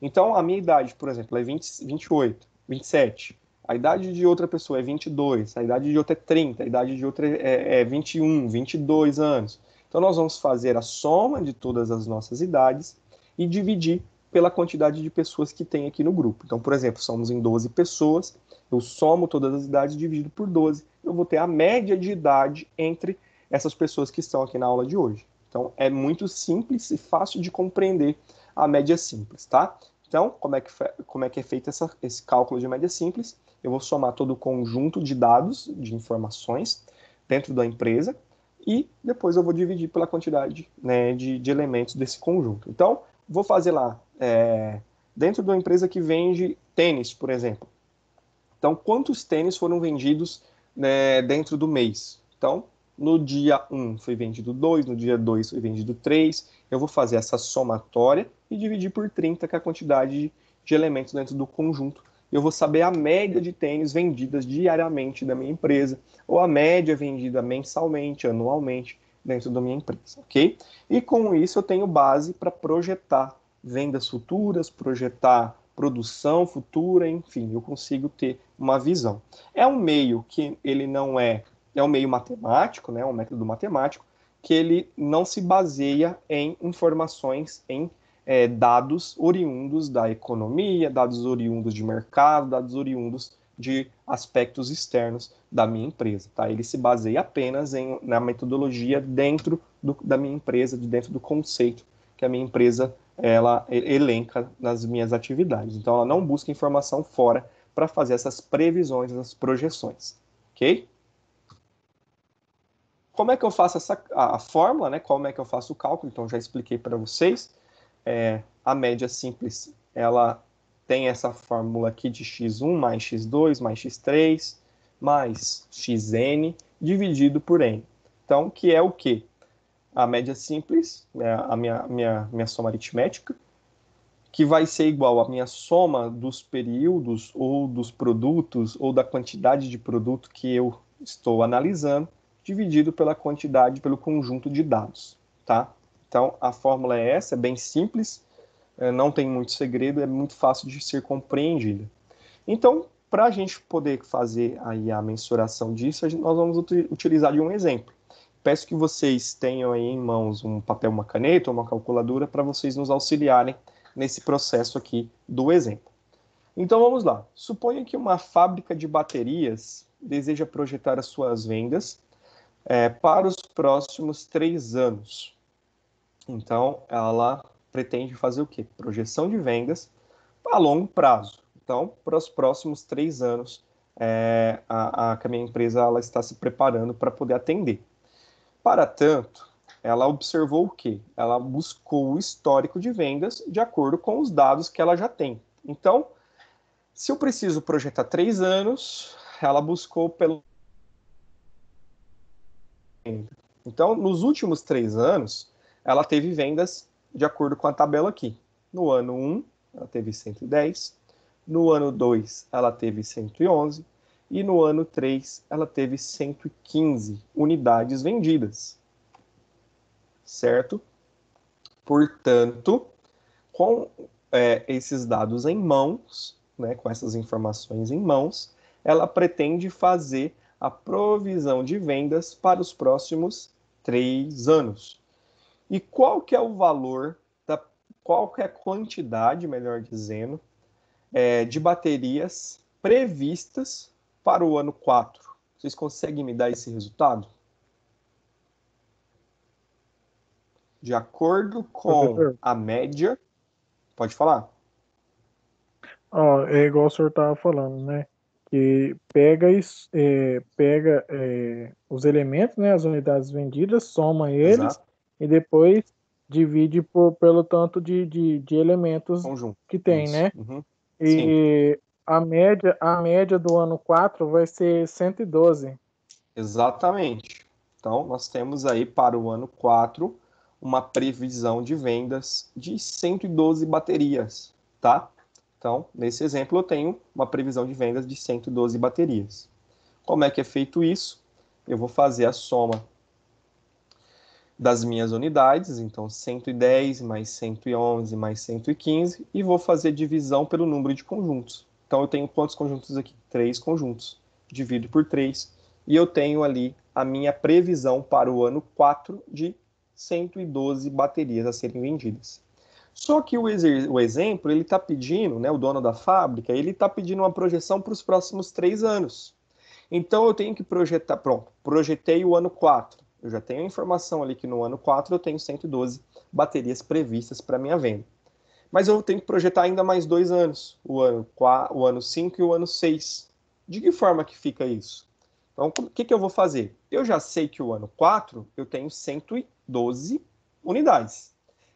Speaker 1: Então, a minha idade, por exemplo, é 28, 27. A idade de outra pessoa é 22, a idade de outra é 30, a idade de outra é 21, 22 anos. Então, nós vamos fazer a soma de todas as nossas idades e dividir pela quantidade de pessoas que tem aqui no grupo. Então, por exemplo, somos em 12 pessoas, eu somo todas as idades e divido por 12. Eu vou ter a média de idade entre essas pessoas que estão aqui na aula de hoje. Então, é muito simples e fácil de compreender a média simples, tá? Então, como é que é feito esse cálculo de média simples? Eu vou somar todo o conjunto de dados, de informações dentro da empresa e depois eu vou dividir pela quantidade, né, de elementos desse conjunto. Então, vou fazer lá, dentro de uma empresa que vende tênis, por exemplo. Então, quantos tênis foram vendidos, né, dentro do mês? Então, no dia 1 foi vendido 2, no dia 2 foi vendido 3. Eu vou fazer essa somatória e dividir por 30, que é a quantidade de elementos dentro do conjunto. Eu vou saber a média de tênis vendidas diariamente da minha empresa, ou a média vendida mensalmente, anualmente, dentro da minha empresa, ok? E com isso eu tenho base para projetar vendas futuras, projetar produção futura, enfim, eu consigo ter uma visão. É um meio que ele não é um meio matemático, né, um método matemático, que ele não se baseia em informações, em dados oriundos da economia, dados oriundos de mercado, dados oriundos de aspectos externos da minha empresa, tá? Ele se baseia apenas na metodologia dentro da minha empresa, dentro do conceito que a minha empresa ela elenca nas minhas atividades. Então, ela não busca informação fora para fazer essas previsões, essas projeções, ok? Como é que eu faço a fórmula, né? Como é que eu faço o cálculo? Então, já expliquei para vocês. A média simples, ela tem essa fórmula aqui de x1 mais x2 mais x3 mais xn dividido por n. Então, que é o quê? A média simples, a minha soma aritmética, que vai ser igual à minha soma dos períodos ou dos produtos ou da quantidade de produto que eu estou analisando, dividido pela quantidade, pelo conjunto de dados, tá? Então, a fórmula é essa, é bem simples, não tem muito segredo, é muito fácil de ser compreendida. Então, para a gente poder fazer aí a mensuração disso, nós vamos utilizar de um exemplo. Peço que vocês tenham aí em mãos um papel, uma caneta ou uma calculadora para vocês nos auxiliarem nesse processo aqui do exemplo. Então, vamos lá. Suponha que uma fábrica de baterias deseja projetar as suas vendas para os próximos 3 anos. Então, ela pretende fazer o quê? Projeção de vendas a longo prazo. Então, para os próximos 3 anos, a minha empresa ela está se preparando para poder atender. Para tanto, ela observou o quê? Ela buscou o histórico de vendas de acordo com os dados que ela já tem. Então, se eu preciso projetar 3 anos, ela buscou pelo... Então, nos últimos 3 anos, ela teve vendas de acordo com a tabela aqui. No ano 1, ela teve 110. No ano 2, ela teve 111. E no ano 3, ela teve 115 unidades vendidas. Certo? Portanto, com esses dados em mãos, né, com essas informações em mãos, ela pretende fazer a provisão de vendas para os próximos 3 anos. E qual que é o valor, qual que é a quantidade, melhor dizendo, de baterias previstas para o ano 4? Vocês conseguem me dar esse resultado? De acordo com a média... Pode falar.
Speaker 2: É igual o senhor estava falando, né? Que pega os elementos, né? As unidades vendidas, soma eles. Exato. E depois divide pelo tanto de elementos conjunto que tem, isso, né? Uhum. E a média do ano 4 vai ser 112.
Speaker 1: Exatamente. Então, nós temos aí para o ano 4 uma previsão de vendas de 112 baterias, tá? Então, nesse exemplo, eu tenho uma previsão de vendas de 112 baterias. Como é que é feito isso? Eu vou fazer a soma das minhas unidades, então 110 mais 111 mais 115, e vou fazer divisão pelo número de conjuntos. Então, eu tenho quantos conjuntos aqui? 3 conjuntos. Divido por 3, e eu tenho ali a minha previsão para o ano 4 de 112 baterias a serem vendidas. Só que o exemplo, ele está pedindo, né, o dono da fábrica, ele está pedindo uma projeção para os próximos 3 anos. Então, eu tenho que projetar, pronto, projetei o ano 4. Eu já tenho a informação ali que no ano 4 eu tenho 112 baterias previstas para minha venda. Mas eu tenho que projetar ainda mais 2 anos, o ano 5 e o ano 6. De que forma que fica isso? Então, o que eu vou fazer? Eu já sei que o ano 4 eu tenho 112 unidades.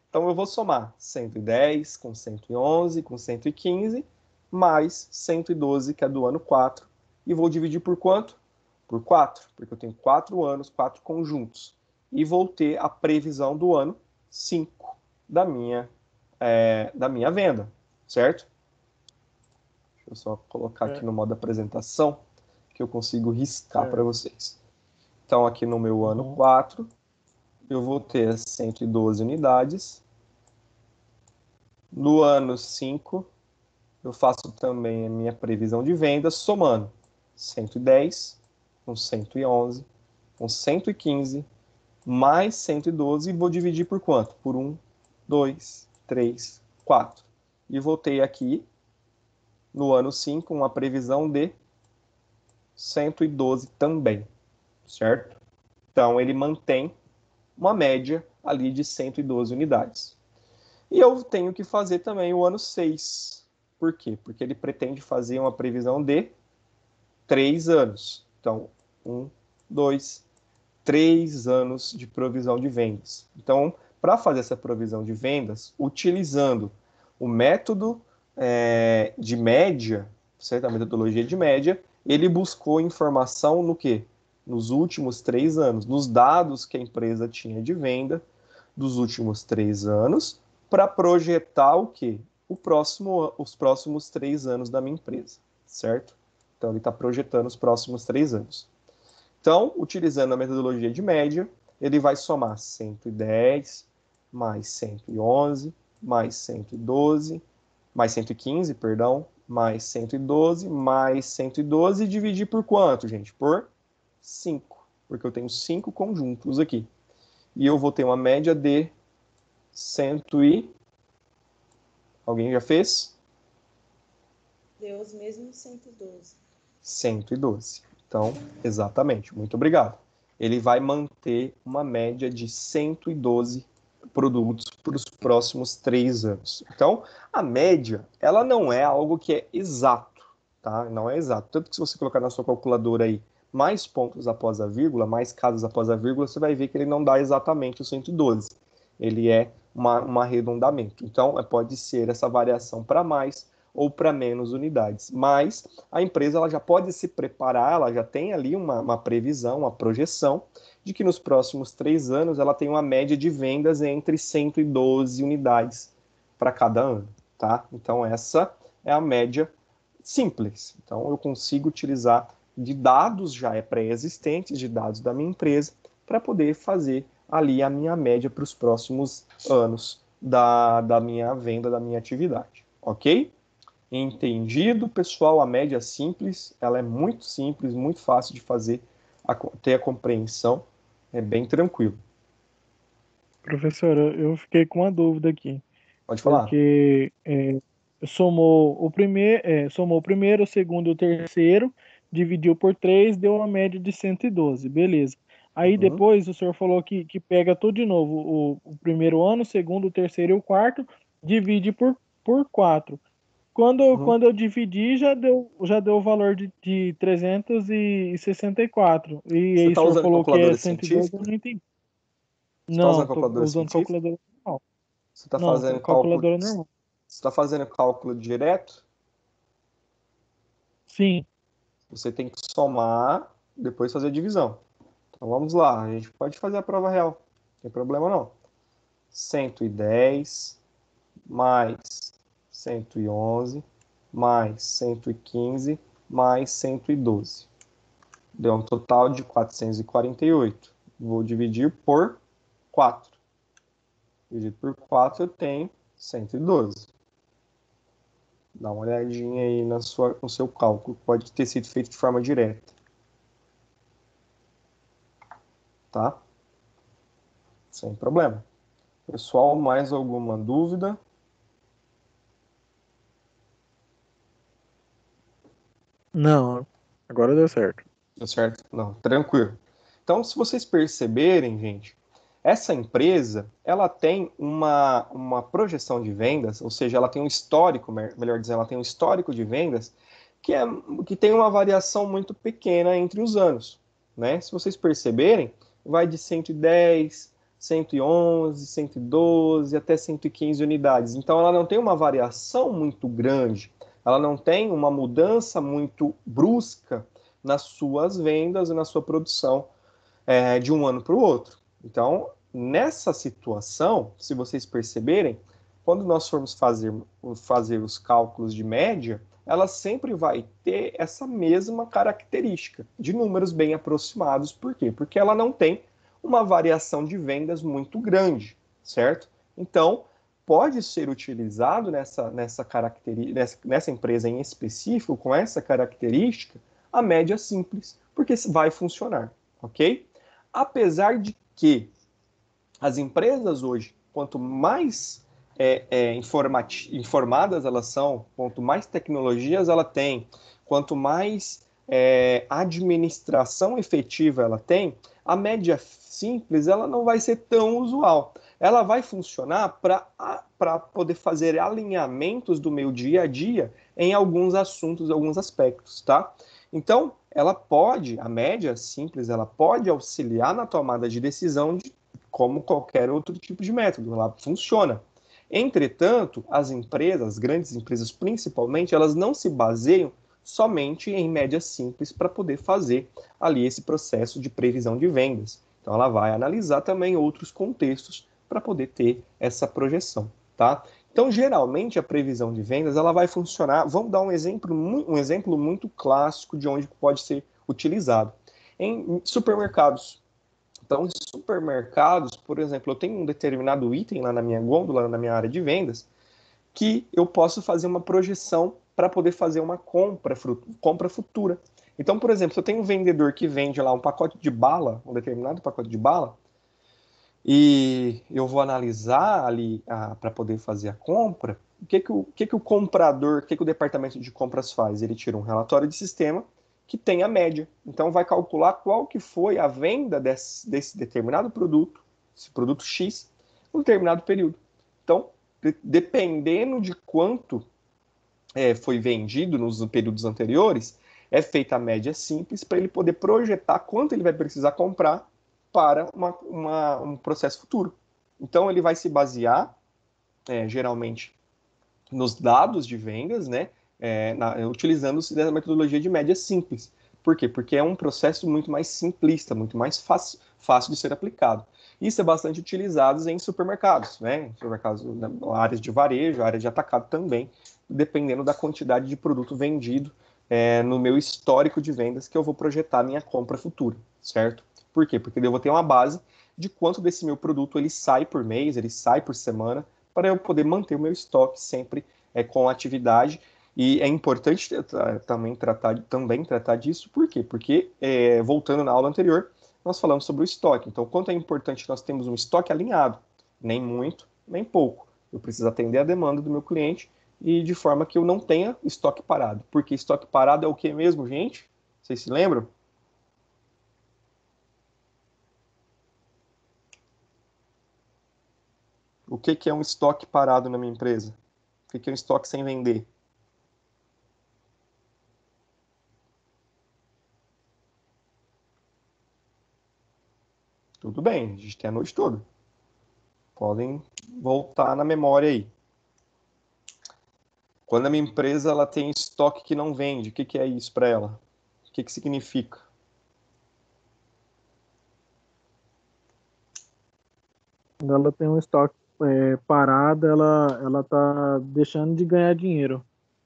Speaker 1: Então, eu vou somar 110 com 111 com 115, mais 112, que é do ano 4, e vou dividir por quanto? Por 4, porque eu tenho 4 anos, 4 conjuntos. E vou ter a previsão do ano 5 da minha venda, certo? Deixa eu só colocar aqui no modo apresentação, que eu consigo riscar para vocês. Então, aqui no meu ano 4, eu vou ter 112 unidades. No ano 5, eu faço também a minha previsão de vendas, somando 110 com 111, com 115, mais 112, e vou dividir por quanto? Por 1, 2, 3, 4. E voltei aqui, no ano 5, uma previsão de 112 também, certo? Então, ele mantém uma média ali de 112 unidades. E eu tenho que fazer também o ano 6. Por quê? Porque ele pretende fazer uma previsão de 3 anos. Então, 1, 2, 3 anos de provisão de vendas. Então, para fazer essa provisão de vendas, utilizando o método de média, certo? A metodologia de média, ele buscou informação no quê? Nos últimos 3 anos, nos dados que a empresa tinha de venda dos últimos 3 anos, para projetar o quê? Os próximos 3 anos da minha empresa, certo? Então, ele está projetando os próximos 3 anos. Então, utilizando a metodologia de média, ele vai somar 110, mais 111, mais 112, mais 115, perdão, mais 112, mais 112, e dividir por quanto, gente? Por 5, porque eu tenho 5 conjuntos aqui. E eu vou ter uma média de 100 e... Alguém já fez?
Speaker 3: Deu os mesmos 112.
Speaker 1: 112. Então, exatamente. Muito obrigado. Ele vai manter uma média de 112 produtos para os próximos 3 anos. Então, a média, ela não é algo que é exato, tá? Não é exato. Tanto que se você colocar na sua calculadora aí mais pontos após a vírgula, mais casas após a vírgula, você vai ver que ele não dá exatamente o 112. Ele é um arredondamento. Então, pode ser essa variação para mais ou para menos unidades. Mas a empresa ela já pode se preparar, ela já tem ali uma previsão, uma projeção de que nos próximos 3 anos ela tem uma média de vendas entre 112 unidades para cada ano, tá? Então, essa é a média simples. Então, eu consigo utilizar de dados já pré-existentes, de dados da minha empresa, para poder fazer ali a minha média para os próximos anos da minha venda, da minha atividade, ok? Entendido, pessoal? A média simples, ela é muito simples, muito fácil de fazer, ter a compreensão, é bem tranquilo.
Speaker 2: Professor, eu fiquei com uma dúvida aqui,
Speaker 1: Pode falar.
Speaker 2: porque somou o primeiro, o segundo e o terceiro, dividiu por 3, deu uma média de 112, beleza. Aí depois o senhor falou que pega tudo de novo, o primeiro ano, o segundo, o terceiro e o quarto, divide por 4. Quando eu dividi, já deu o valor de 364. E
Speaker 1: Você
Speaker 2: aí o
Speaker 1: está
Speaker 2: senhor
Speaker 1: usando
Speaker 2: falou que é
Speaker 1: calculadora
Speaker 2: 112,
Speaker 1: científica?
Speaker 2: eu não entendi.
Speaker 1: Você está
Speaker 2: Não,
Speaker 1: usando
Speaker 2: tô
Speaker 1: calculadora
Speaker 2: usando
Speaker 1: científica?
Speaker 2: calculadora normal.
Speaker 1: Você está
Speaker 2: Não,
Speaker 1: fazendo cálculo?
Speaker 2: calculadora
Speaker 1: Você
Speaker 2: normal.
Speaker 1: está fazendo cálculo direto?
Speaker 2: Sim.
Speaker 1: Você tem que somar, depois fazer a divisão. Então vamos lá, a gente pode fazer a prova real, não tem problema não. 110 mais 111 mais 115 mais 112. Deu um total de 448. Vou dividir por 4. Dividido por 4 eu tenho 112. Dá uma olhadinha aí no seu cálculo. Pode ter sido feito de forma direta. Tá? Sem problema. Pessoal, mais alguma dúvida?
Speaker 2: Não, agora deu certo.
Speaker 1: Deu certo? Não, tranquilo. Então, se vocês perceberem, gente, essa empresa, ela tem uma projeção de vendas, ou seja, ela tem um histórico, melhor dizendo, ela tem um histórico de vendas que tem uma variação muito pequena entre os anos, né? Se vocês perceberem, vai de 110, 111, 112 até 115 unidades. Então, ela não tem uma variação muito grande, ela não tem uma mudança muito brusca nas suas vendas e na sua produção de um ano para o outro. Então, nessa situação, se vocês perceberem, quando nós formos fazer os cálculos de média, ela sempre vai ter essa mesma característica de números bem aproximados. Por quê? Porque ela não tem uma variação de vendas muito grande, certo? Então, pode ser utilizado nessa empresa em específico, com essa característica, a média simples, porque vai funcionar, ok? Apesar de que as empresas hoje, quanto mais informadas elas são, quanto mais tecnologias ela tem, quanto mais administração efetiva ela tem, a média simples ela não vai ser tão usual. Ela vai funcionar para poder fazer alinhamentos do meu dia a dia em alguns assuntos, alguns aspectos, tá? Então, a média simples, ela pode auxiliar na tomada de decisão como qualquer outro tipo de método, ela funciona. Entretanto, as grandes empresas principalmente, elas não se baseiam somente em médias simples para poder fazer ali esse processo de previsão de vendas. Então, ela vai analisar também outros contextos para poder ter essa projeção, tá? Então, geralmente, a previsão de vendas ela vai funcionar. Vamos dar um exemplo muito clássico de onde pode ser utilizado. Em supermercados. Então, em supermercados, por exemplo, eu tenho um determinado item lá na minha gôndola, na minha área de vendas, que eu posso fazer uma projeção para poder fazer uma compra futura. Então, por exemplo, se eu tenho um vendedor que vende lá um pacote de bala, um determinado pacote de bala, e eu vou analisar ali para poder fazer a compra, o que o comprador, o que o departamento de compras faz? Ele tira um relatório de sistema que tem a média. Então vai calcular qual que foi a venda desse determinado produto, esse produto X, em um determinado período. Então, dependendo de quanto foi vendido nos períodos anteriores, é feita a média simples para ele poder projetar quanto ele vai precisar comprar para um processo futuro. Então, ele vai se basear, geralmente, nos dados de vendas, né, utilizando-se da metodologia de média simples. Por quê? Porque é um processo muito mais simplista, muito mais fácil de ser aplicado. Isso é bastante utilizado em supermercados, né? Supermercados, áreas de varejo, área de atacado também, dependendo da quantidade de produto vendido no meu histórico de vendas que eu vou projetar minha compra futura, certo? Por quê? Porque eu vou ter uma base de quanto desse meu produto ele sai por mês, ele sai por semana, para eu poder manter o meu estoque sempre com atividade. E é importante também tratar disso, por quê? Porque, voltando na aula anterior, nós falamos sobre o estoque. Então, quanto é importante nós termos um estoque alinhado, nem muito, nem pouco. Eu preciso atender a demanda do meu cliente e de forma que eu não tenha estoque parado. Porque estoque parado é o que mesmo, gente? Vocês se lembram? O que é um estoque parado na minha empresa? O que é um estoque sem vender? Tudo bem, a gente tem a noite toda. Podem voltar na memória aí. Quando a minha empresa ela tem estoque que não vende, o que é isso para ela? O que significa?
Speaker 2: Quando ela tem um estoque parado, ela tá deixando de ganhar dinheiro.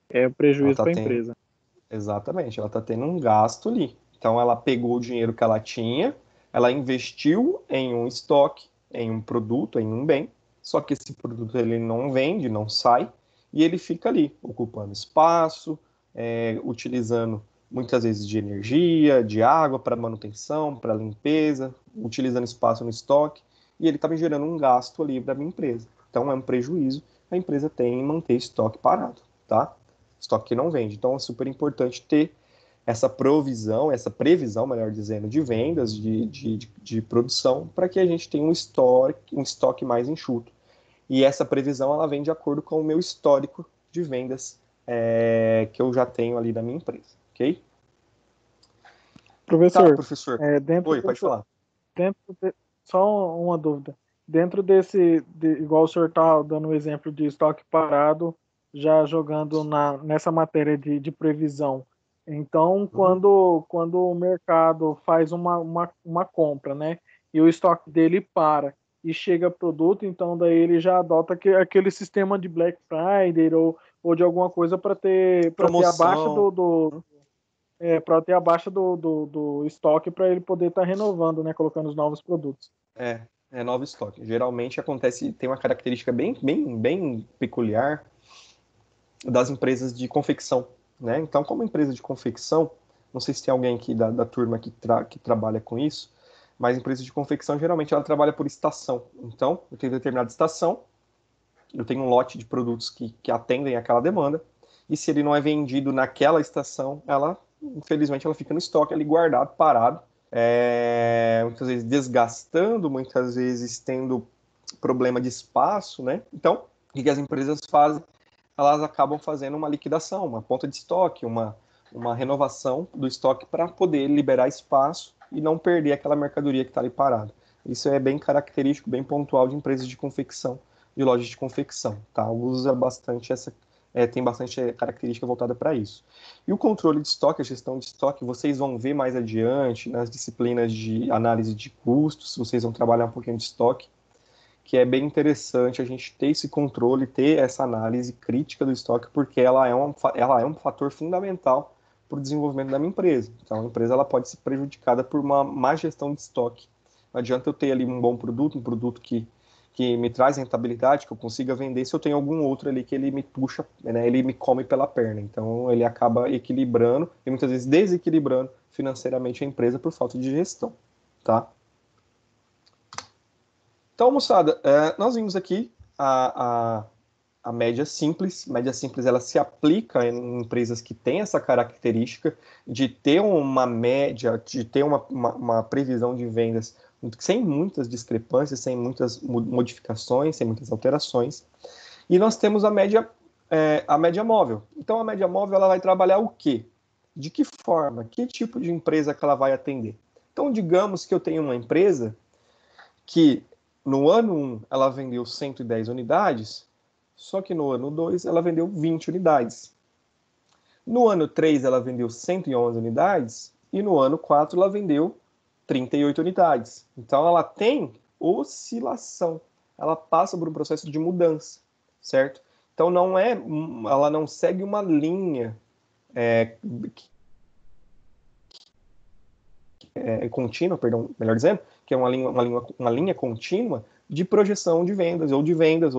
Speaker 2: É prejuízo para a empresa.
Speaker 1: Exatamente, ela está tendo um gasto ali. Então, ela pegou o dinheiro que ela tinha, ela investiu em um estoque, em um produto, em um bem, só que esse produto ele não vende, não sai, e ele fica ali, ocupando espaço, utilizando muitas vezes de energia, de água para manutenção, para limpeza, utilizando espaço no estoque, e ele está me gerando um gasto ali para a minha empresa. Então, é um prejuízo a empresa tem em manter estoque parado, tá? Estoque que não vende. Então é super importante ter essa provisão, essa previsão, melhor dizendo, de vendas, de produção, para que a gente tenha um estoque mais enxuto. E essa previsão ela vem de acordo com o meu histórico de vendas que eu já tenho ali na minha empresa, ok?
Speaker 2: Professor,
Speaker 1: Tá, professor. Oi, pode falar.
Speaker 2: Só uma dúvida. Dentro igual o senhor está dando o exemplo de estoque parado, já jogando nessa matéria de previsão. Então, quando o mercado faz uma compra, né, e o estoque dele para e chega produto, então daí ele já adota aquele sistema de Black Friday ou de alguma coisa para ter abaixo para ter abaixo do estoque para ele poder estar renovando, né, colocando os novos produtos.
Speaker 1: É novo estoque. Geralmente acontece, tem uma característica bem peculiar das empresas de confecção, né? Então, como empresa de confecção, não sei se tem alguém aqui da turma que trabalha com isso, mas empresa de confecção, geralmente, ela trabalha por estação. Então, eu tenho determinada estação, eu tenho um lote de produtos que atendem aquela demanda, e se ele não é vendido naquela estação, infelizmente, ela fica no estoque ali guardado, parado, muitas vezes desgastando, muitas vezes tendo problema de espaço, né? Então, o que as empresas fazem? Elas acabam fazendo uma liquidação, uma ponta de estoque, uma renovação do estoque para poder liberar espaço e não perder aquela mercadoria que está ali parada. Isso é bem característico, bem pontual de empresas de confecção, de lojas de confecção, tá? Usa bastante tem bastante característica voltada para isso. E o controle de estoque, a gestão de estoque, vocês vão ver mais adiante nas disciplinas de análise de custos, vocês vão trabalhar um pouquinho de estoque, que é bem interessante a gente ter esse controle, ter essa análise crítica do estoque, porque ela é um fator fundamental para o desenvolvimento da minha empresa. Então, a empresa ela pode ser prejudicada por uma má gestão de estoque. Não adianta eu ter ali um bom produto, um produto que me traz rentabilidade, que eu consiga vender, se eu tenho algum outro ali que ele me puxa, né, ele me come pela perna. Então, ele acaba equilibrando e muitas vezes desequilibrando financeiramente a empresa por falta de gestão, tá? Então, moçada, nós vimos aqui a média simples. A média simples ela se aplica em empresas que têm essa característica de ter uma média, de ter uma previsão de vendas sem muitas discrepâncias, sem muitas modificações, sem muitas alterações. E nós temos a média móvel. Então, a média móvel ela vai trabalhar o quê? De que forma? Que tipo de empresa que ela vai atender? Então, digamos que eu tenho uma empresa que no ano 1 ela vendeu 110 unidades, só que no ano 2 ela vendeu 20 unidades. No ano 3 ela vendeu 111 unidades e no ano 4 ela vendeu 38 unidades. Então ela tem oscilação, ela passa por um processo de mudança, certo? Então ela não segue uma linha contínua, perdão, melhor dizendo, que é uma linha contínua de projeção de vendas ou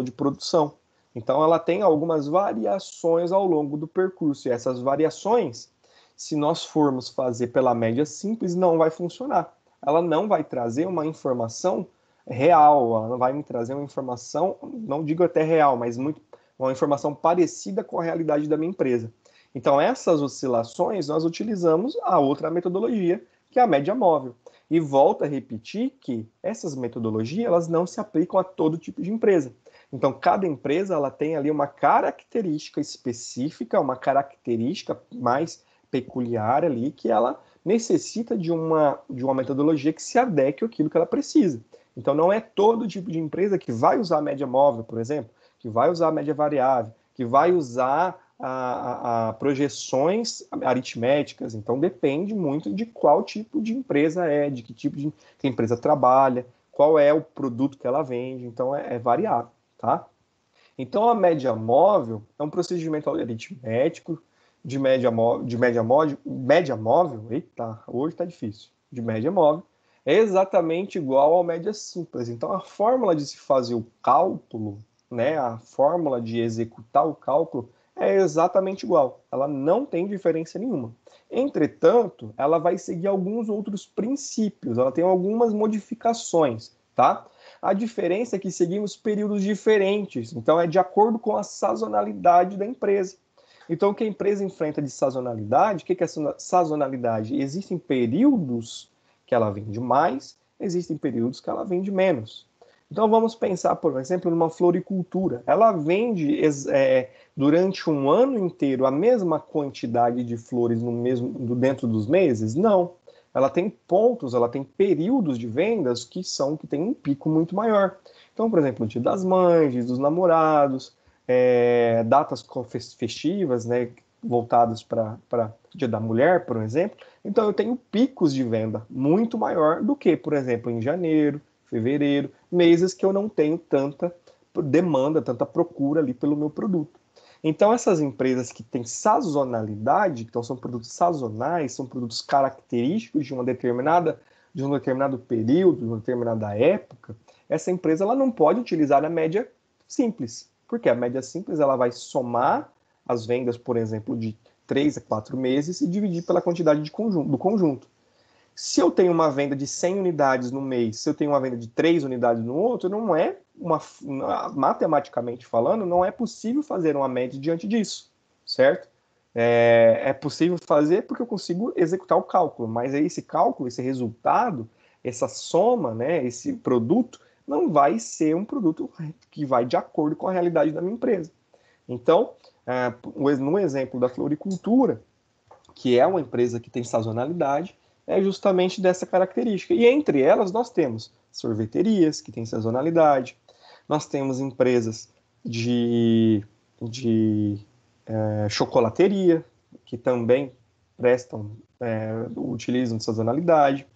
Speaker 1: de produção. Então ela tem algumas variações ao longo do percurso, e essas variações, se nós formos fazer pela média simples, não vai funcionar. Ela não vai trazer uma informação real, ela não vai me trazer uma informação, não digo até real, mas uma informação parecida com a realidade da minha empresa. Então essas oscilações nós utilizamos a outra metodologia, que é a média móvel. E volto a repetir que essas metodologias elas não se aplicam a todo tipo de empresa. Então, cada empresa ela tem ali uma característica específica, uma característica mais peculiar ali, que ela necessita de uma metodologia que se adeque àquilo que ela precisa. Então, não é todo tipo de empresa que vai usar a média móvel, por exemplo, que vai usar a média variável, que vai usar a projeções aritméticas. Então, depende muito de qual tipo de empresa de que tipo de que a empresa trabalha, qual é o produto que ela vende. Então, é variável, tá? Então, a média móvel é um procedimento aritmético de média móvel, eita, hoje está difícil, de média móvel, é exatamente igual à média simples. Então, a fórmula de se fazer o cálculo, né, a fórmula de executar o cálculo é exatamente igual. Ela não tem diferença nenhuma. Entretanto, ela vai seguir alguns outros princípios, ela tem algumas modificações, tá? A diferença é que seguimos períodos diferentes, então é de acordo com a sazonalidade da empresa. Então, o que a empresa enfrenta de sazonalidade, o que é sazonalidade? Existem períodos que ela vende mais, existem períodos que ela vende menos. Então, vamos pensar, por exemplo, numa floricultura. Ela vende durante um ano inteiro a mesma quantidade de flores dentro dos meses? Não. Ela tem pontos, ela tem períodos de vendas que tem um pico muito maior. Então, por exemplo, o Dia das Mães, Dia dos Namorados, datas festivas, né, voltadas para o Dia da Mulher, por exemplo. Então, eu tenho picos de venda muito maior do que, por exemplo, em janeiro, fevereiro, meses que eu não tenho tanta demanda, tanta procura ali pelo meu produto. Então, essas empresas que têm sazonalidade, então são produtos sazonais, são produtos característicos de um determinado período, de uma determinada época, essa empresa ela não pode utilizar a média simples, porque a média simples ela vai somar as vendas, por exemplo, de 3 a 4 meses e dividir pela quantidade do conjunto. Se eu tenho uma venda de 100 unidades no mês, se eu tenho uma venda de 3 unidades no outro, matematicamente falando, não é possível fazer uma média diante disso, certo? É possível fazer porque eu consigo executar o cálculo, mas aí esse cálculo, esse resultado, essa soma, né, esse produto, não vai ser um produto que vai de acordo com a realidade da minha empresa. Então, no exemplo da floricultura, que é uma empresa que tem sazonalidade, é justamente dessa característica. E entre elas nós temos sorveterias, que têm sazonalidade, nós temos empresas de chocolateria, que também utilizam sazonalidade.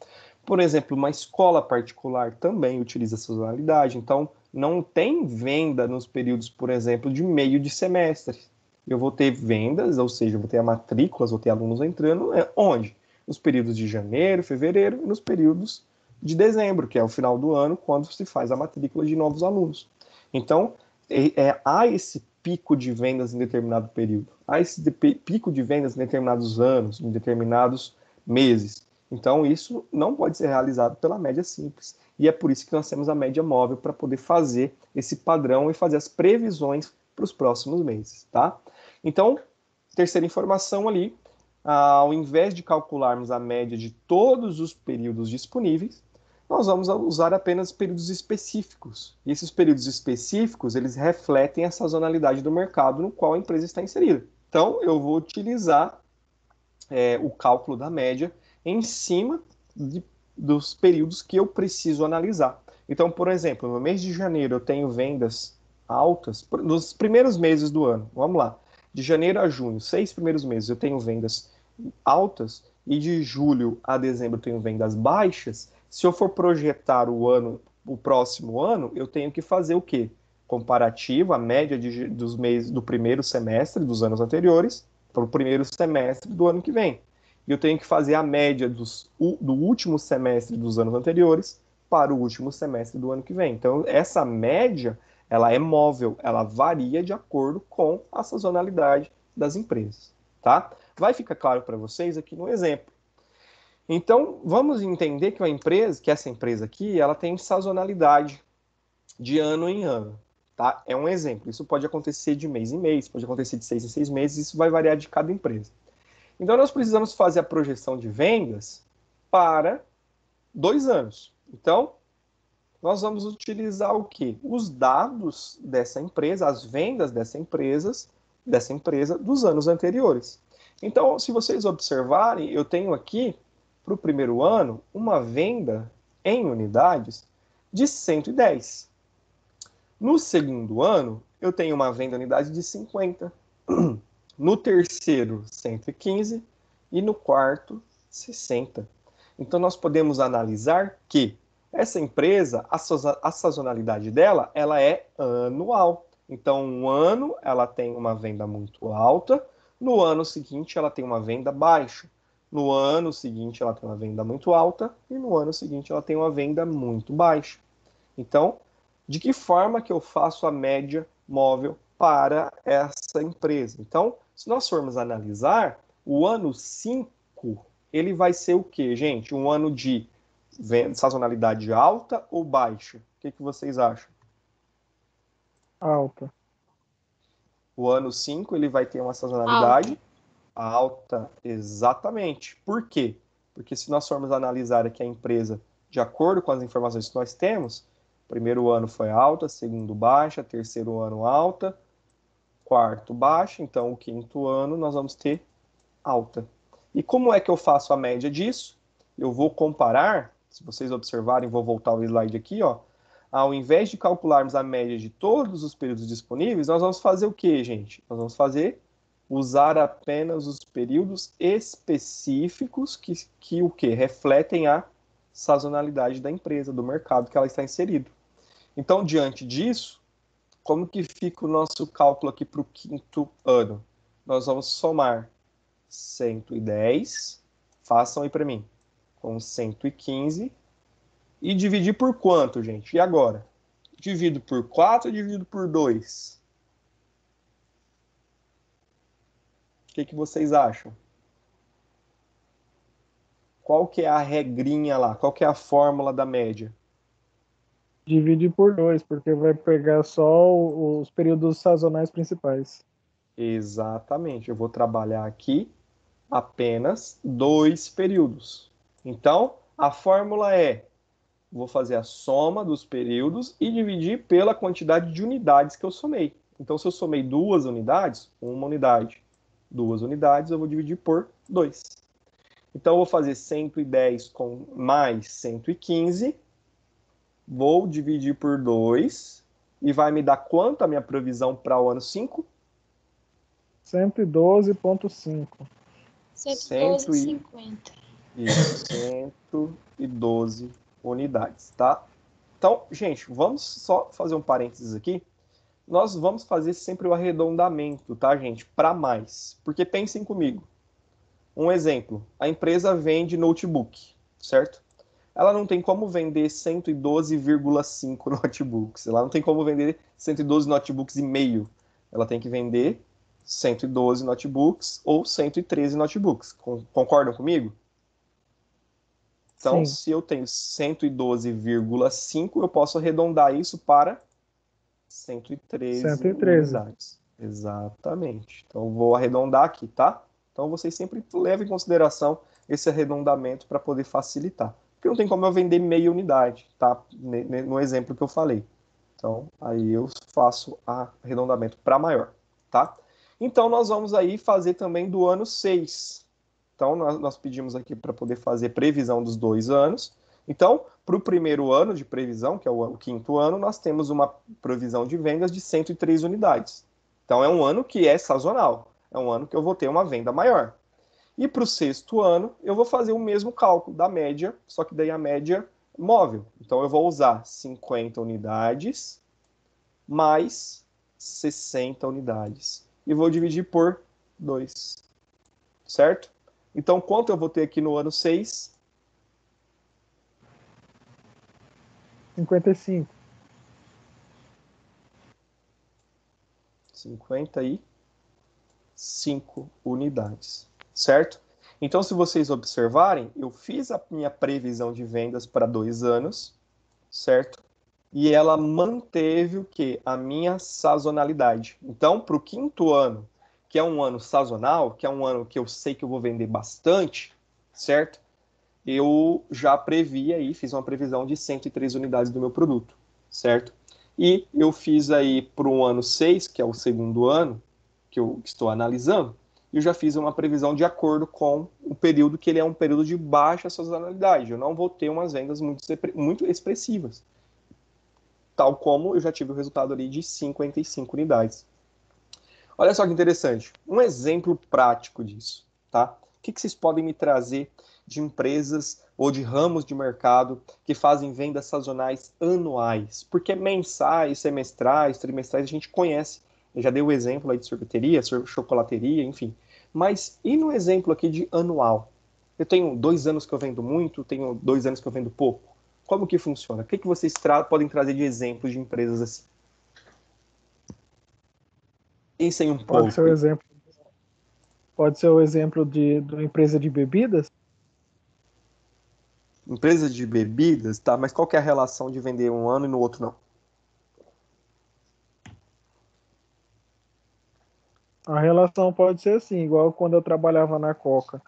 Speaker 1: Por exemplo, uma escola particular também utiliza sazonalidade. Então, não tem venda nos períodos, por exemplo, de meio de semestre. Eu vou ter vendas, ou seja, vou ter matrículas, vou ter alunos entrando, onde? Nos períodos de janeiro, fevereiro e nos períodos de dezembro, que é o final do ano, quando se faz a matrícula de novos alunos. Então, há esse pico de vendas em determinado período, há esse pico de vendas em determinados anos, em determinados meses. Então, isso não pode ser realizado pela média simples. E é por isso que nós temos a média móvel para poder fazer esse padrão e fazer as previsões para os próximos meses, tá? Então, terceira informação ali, ao invés de calcularmos a média de todos os períodos disponíveis, nós vamos usar apenas períodos específicos. E esses períodos específicos, eles refletem a sazonalidade do mercado no qual a empresa está inserida. Então, eu vou utilizar o cálculo da média em cima dos períodos que eu preciso analisar. Então, por exemplo, no mês de janeiro eu tenho vendas altas, nos primeiros meses do ano, vamos lá, de janeiro a junho, 6 primeiros meses eu tenho vendas altas, e de julho a dezembro eu tenho vendas baixas. Se eu for projetar o ano o próximo ano, eu tenho que fazer o quê? Comparativo, a média dos meses do primeiro semestre dos anos anteriores para o primeiro semestre do ano que vem. E eu tenho que fazer a média do último semestre dos anos anteriores para o último semestre do ano que vem. Então, essa média, ela é móvel, ela varia de acordo com a sazonalidade das empresas, tá? Vai ficar claro para vocês aqui no exemplo. Então, vamos entender que essa empresa aqui, ela tem sazonalidade de ano em ano, tá? É um exemplo. Isso pode acontecer de mês em mês, pode acontecer de 6 em 6 meses, isso vai variar de cada empresa. Então, nós precisamos fazer a projeção de vendas para 2 anos. Então, nós vamos utilizar o quê? Os dados dessa empresa, as vendas dessa empresa dos anos anteriores. Então, se vocês observarem, eu tenho aqui, para o primeiro ano, uma venda em unidades de 110. No segundo ano, eu tenho uma venda em unidade de 50. No terceiro, 115. E no quarto, 60. Então, nós podemos analisar que essa empresa, a sazonalidade dela, ela é anual. Então, um ano ela tem uma venda muito alta, no ano seguinte ela tem uma venda baixa. No ano seguinte ela tem uma venda muito alta e no ano seguinte ela tem uma venda muito baixa. Então, de que forma que eu faço a média móvel para essa empresa? Então, se nós formos analisar, o ano 5, ele vai ser o quê, gente? Um ano de sazonalidade alta ou baixa? O que vocês acham?
Speaker 2: Alta.
Speaker 1: O ano 5 ele vai ter uma sazonalidade alta, exatamente. Por quê? Porque se nós formos analisar aqui a empresa de acordo com as informações que nós temos, primeiro ano foi alta, segundo baixa, terceiro ano alta, quarto baixa, então o quinto ano nós vamos ter alta. E como é que eu faço a média disso? Eu vou comparar, se vocês observarem, vou voltar o slide aqui, ó. Ao invés de calcularmos a média de todos os períodos disponíveis, nós vamos fazer o quê, gente? Nós vamos usar apenas os períodos específicos que o quê? Refletem a sazonalidade da empresa, do mercado que ela está inserido. Então, diante disso, como que fica o nosso cálculo aqui para o quinto ano? Nós vamos somar 110, façam aí para mim, com 115, e dividir por quanto, gente? E agora? Divido por 4 ou divido por 2? O que vocês acham? Qual que é a regrinha lá? Qual que é a fórmula da média?
Speaker 2: Dividir por 2, porque vai pegar só os períodos sazonais principais.
Speaker 1: Exatamente. Eu vou trabalhar aqui apenas 2 períodos. Então, a fórmula é: vou fazer a soma dos períodos e dividir pela quantidade de unidades que eu somei. Então, se eu somei 2 unidades, 1 unidade, 2 unidades, eu vou dividir por 2. Então, eu vou fazer 110 com mais 115, vou dividir por 2, e vai me dar quanto a minha previsão para o ano 5?
Speaker 2: 112,5.
Speaker 4: 112,50.
Speaker 1: Isso, 112 unidades, tá? Então, gente, vamos só fazer um parênteses aqui. Nós vamos fazer sempre o arredondamento, tá, gente? Para mais. Porque pensem comigo. Um exemplo, a empresa vende notebook, certo? Ela não tem como vender 112,5 notebooks. Ela não tem como vender 112 notebooks e meio. Ela tem que vender 112 notebooks ou 113 notebooks. Concordam comigo? Então,
Speaker 2: Sim.
Speaker 1: se eu tenho 112,5, eu posso arredondar isso para 113 unidades. Exatamente. Então, vou arredondar aqui, tá? Então, vocês sempre levam em consideração esse arredondamento para poder facilitar. Porque não tem como eu vender meia unidade, tá? No exemplo que eu falei. Então, aí eu faço arredondamento para maior, tá? Então, nós vamos aí fazer também do ano 6. Então, nós pedimos aqui para poder fazer previsão dos 2 anos. Então, para o primeiro ano de previsão, que é o quinto ano, nós temos uma previsão de vendas de 103 unidades. Então, é um ano que é sazonal. É um ano que eu vou ter uma venda maior. E para o sexto ano, eu vou fazer o mesmo cálculo da média, só que daí a média móvel. Então, eu vou usar 50 unidades mais 60 unidades. E vou dividir por 2, certo? Então, quanto eu vou ter aqui no ano 6?
Speaker 2: 55.
Speaker 1: 55 unidades, certo? Então, se vocês observarem, eu fiz a minha previsão de vendas para 2 anos, certo? E ela manteve o quê? A minha sazonalidade. Então, para o 5º ano, que é um ano sazonal, que é um ano que eu sei que eu vou vender bastante, certo? Eu já previ aí, fiz uma previsão de 103 unidades do meu produto, certo? E eu fiz aí para o ano 6, que é o 2º ano, que eu estou analisando, eu já fiz uma previsão de acordo com o período que ele é um período de baixa sazonalidade. Eu não vou ter umas vendas muito expressivas, tal como eu já tive o resultado ali de 55 unidades. Olha só que interessante, um exemplo prático disso, tá? O que vocês podem me trazer de empresas ou de ramos de mercado que fazem vendas sazonais anuais? Porque mensais, semestrais, trimestrais a gente conhece. Eu já dei o exemplo aí de sorveteria, chocolateria, enfim. Mas e no exemplo aqui de anual? Eu tenho 2 anos que eu vendo muito, tenho 2 anos que eu vendo pouco. Como que funciona? O que vocês podem trazer de exemplos de empresas assim? Pensem um
Speaker 2: Pode ser o
Speaker 1: pouco.
Speaker 2: exemplo. Pode ser o exemplo de uma empresa de bebidas?
Speaker 1: Empresa de bebidas, tá? Mas qual que é a relação de vender um ano e no outro não?
Speaker 2: A relação pode ser assim, igual quando eu trabalhava na Coca.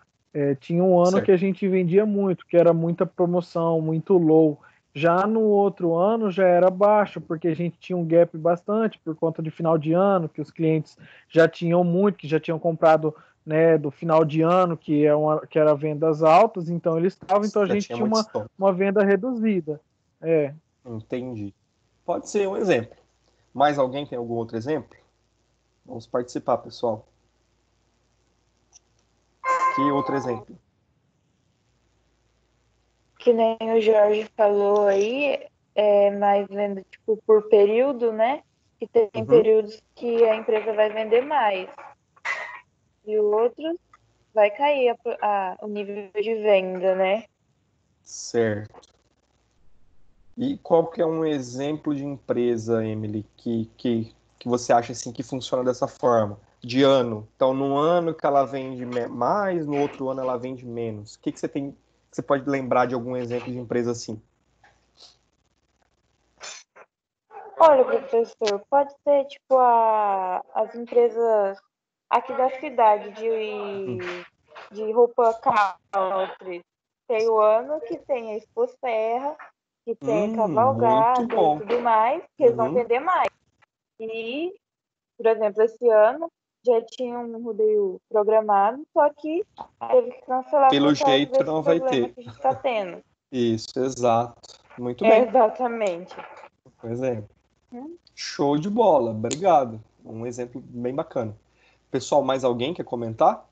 Speaker 2: Tinha um ano que
Speaker 1: Certo.
Speaker 2: a gente vendia muito, que era muita promoção, muito low. Já no outro ano já era baixo, porque a gente tinha um gap bastante por conta de final de ano, que os clientes já tinham muito, que já tinham comprado, né, do final de ano, que era vendas altas, então eles estavam, então a
Speaker 1: Já
Speaker 2: gente
Speaker 1: tinha
Speaker 2: tinha
Speaker 1: muito estoque.
Speaker 2: uma venda reduzida. É.
Speaker 1: Entendi. Pode ser um exemplo. Mais alguém tem algum outro exemplo? Vamos participar, pessoal. Que outro exemplo?
Speaker 4: Que nem o Jorge falou aí, mais vendo tipo por período, né? Que tem
Speaker 1: Uhum.
Speaker 4: períodos que a empresa vai vender mais e outros vai cair o nível de venda, né?
Speaker 1: Certo. E qual que é um exemplo de empresa, Emily, que você acha assim que funciona dessa forma? De ano. Então, num ano que ela vende mais, no outro ano ela vende menos. O que você tem? Você pode lembrar de algum exemplo de empresa assim?
Speaker 4: Olha, professor, pode ser tipo as empresas aqui da cidade de roupa country. Tem o ano que tem a Expo Serra, que tem
Speaker 1: Muito
Speaker 4: cavalgada e
Speaker 1: bom.
Speaker 4: tudo mais, que eles vão
Speaker 1: Uhum.
Speaker 4: vender mais. E, por exemplo, esse ano já tinha um rodeio programado, só que teve que cancelar
Speaker 1: Pelo
Speaker 4: por causa
Speaker 1: jeito
Speaker 4: desse
Speaker 1: não vai
Speaker 4: problema
Speaker 1: ter.
Speaker 4: que a gente está tendo.
Speaker 1: Isso, exato. Muito bem.
Speaker 4: Exatamente.
Speaker 1: Pois é.
Speaker 4: Hum.
Speaker 1: Show de bola. Obrigado. Um exemplo bem bacana. Pessoal, mais alguém quer comentar?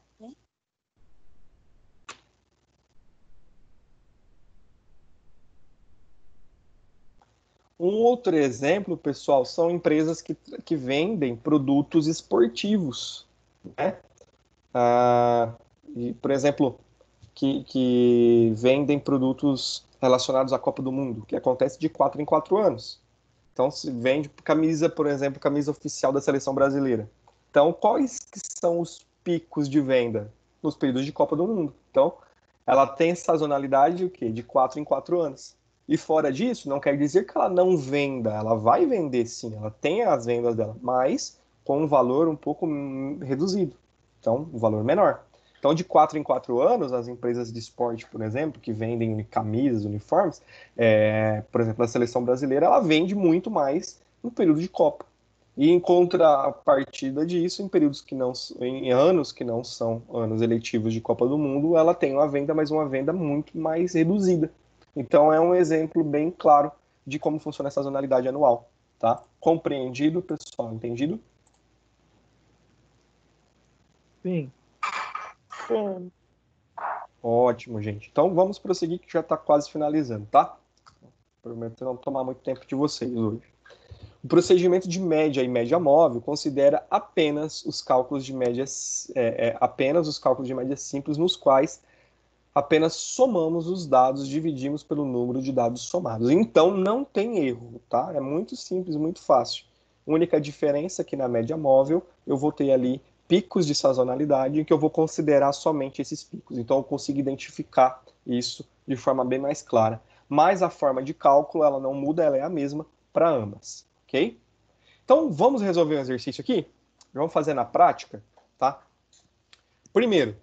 Speaker 1: Um outro exemplo, pessoal, são empresas que vendem produtos esportivos, né? Por exemplo, que vendem produtos relacionados à Copa do Mundo, que acontece de 4 em 4 anos. Então, se vende camisa, por exemplo, camisa oficial da seleção brasileira. Então, quais que são os picos de venda? Nos períodos de Copa do Mundo. Então, ela tem sazonalidade o quê? De 4 em 4 anos. E fora disso, não quer dizer que ela não venda. Ela vai vender sim, ela tem as vendas dela, mas com um valor um pouco reduzido. Então, um valor menor. Então, de 4 em 4 anos, as empresas de esporte, por exemplo, que vendem camisas, uniformes, por exemplo, a seleção brasileira, ela vende muito mais no período de Copa. E em contrapartida disso, em períodos que não, em anos que não são anos eletivos de Copa do Mundo, ela tem uma venda, mas uma venda muito mais reduzida. Então é um exemplo bem claro de como funciona essa sazonalidade anual, tá? Compreendido, pessoal? Entendido?
Speaker 2: Sim.
Speaker 4: Sim.
Speaker 1: Ótimo, gente. Então vamos prosseguir que já está quase finalizando, tá? Prometo não tomar muito tempo de vocês hoje. O procedimento de média e média móvel considera apenas os cálculos de média, apenas os cálculos de média simples, nos quais apenas somamos os dados, dividimos pelo número de dados somados. Então, não tem erro, tá? É muito simples, muito fácil. A única diferença é que na média móvel eu vou ter ali picos de sazonalidade em que eu vou considerar somente esses picos. Então, eu consigo identificar isso de forma bem mais clara. Mas a forma de cálculo, ela não muda, ela é a mesma para ambas, ok? Então, vamos resolver um exercício aqui? Vamos fazer na prática, tá? Primeiro,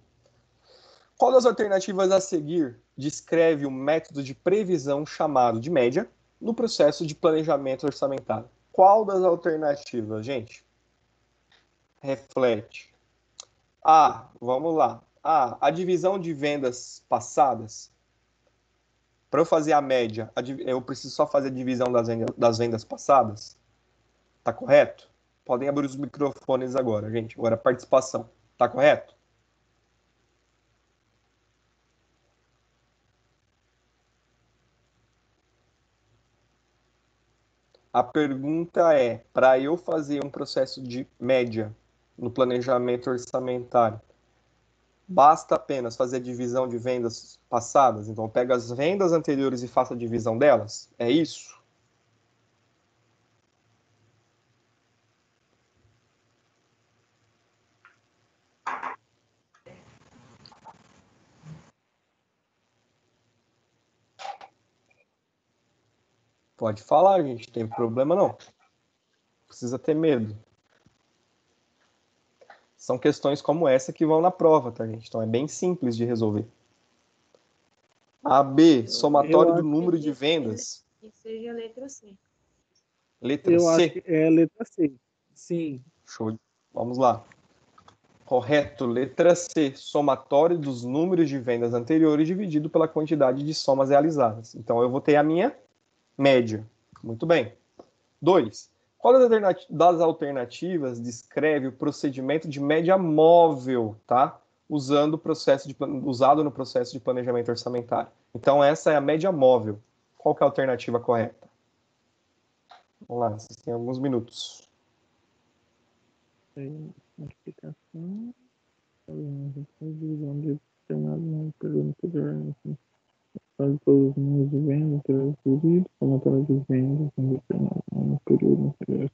Speaker 1: qual das alternativas a seguir descreve o método de previsão chamado de média no processo de planejamento orçamentário? Qual das alternativas, gente? Reflete. A, vamos lá. A divisão de vendas passadas. Para eu fazer a média, eu preciso só fazer a divisão das vendas passadas? Tá correto? Podem abrir os microfones agora, gente. Agora, participação. Tá correto? A pergunta é, para eu fazer um processo de média no planejamento orçamentário, basta apenas fazer a divisão de vendas passadas? Então, eu pego as vendas anteriores e faço a divisão delas? É isso? Pode falar, gente, não tem problema não. Precisa ter medo. São questões como essa que vão na prova, tá, gente? Então é bem simples de resolver. A B, somatório do número de vendas.
Speaker 3: Que seja a letra C.
Speaker 1: Letra
Speaker 2: Eu
Speaker 1: C?
Speaker 2: acho que é a letra C. Sim.
Speaker 1: Show. Vamos lá. Correto, letra C, somatório dos números de vendas anteriores dividido pela quantidade de somas realizadas. Então eu vou ter a minha média. Muito bem. 2. Qual das alternativas descreve o procedimento de média móvel, tá? Usado no processo de planejamento orçamentário. Então, essa é a média móvel. Qual que é a alternativa correta? Vamos lá, vocês têm alguns minutos.
Speaker 2: Multiplicação, divisão de determinado período anterior, faz todos os números de venda anteriores divididos, somatório de vendas em determinado período anterior.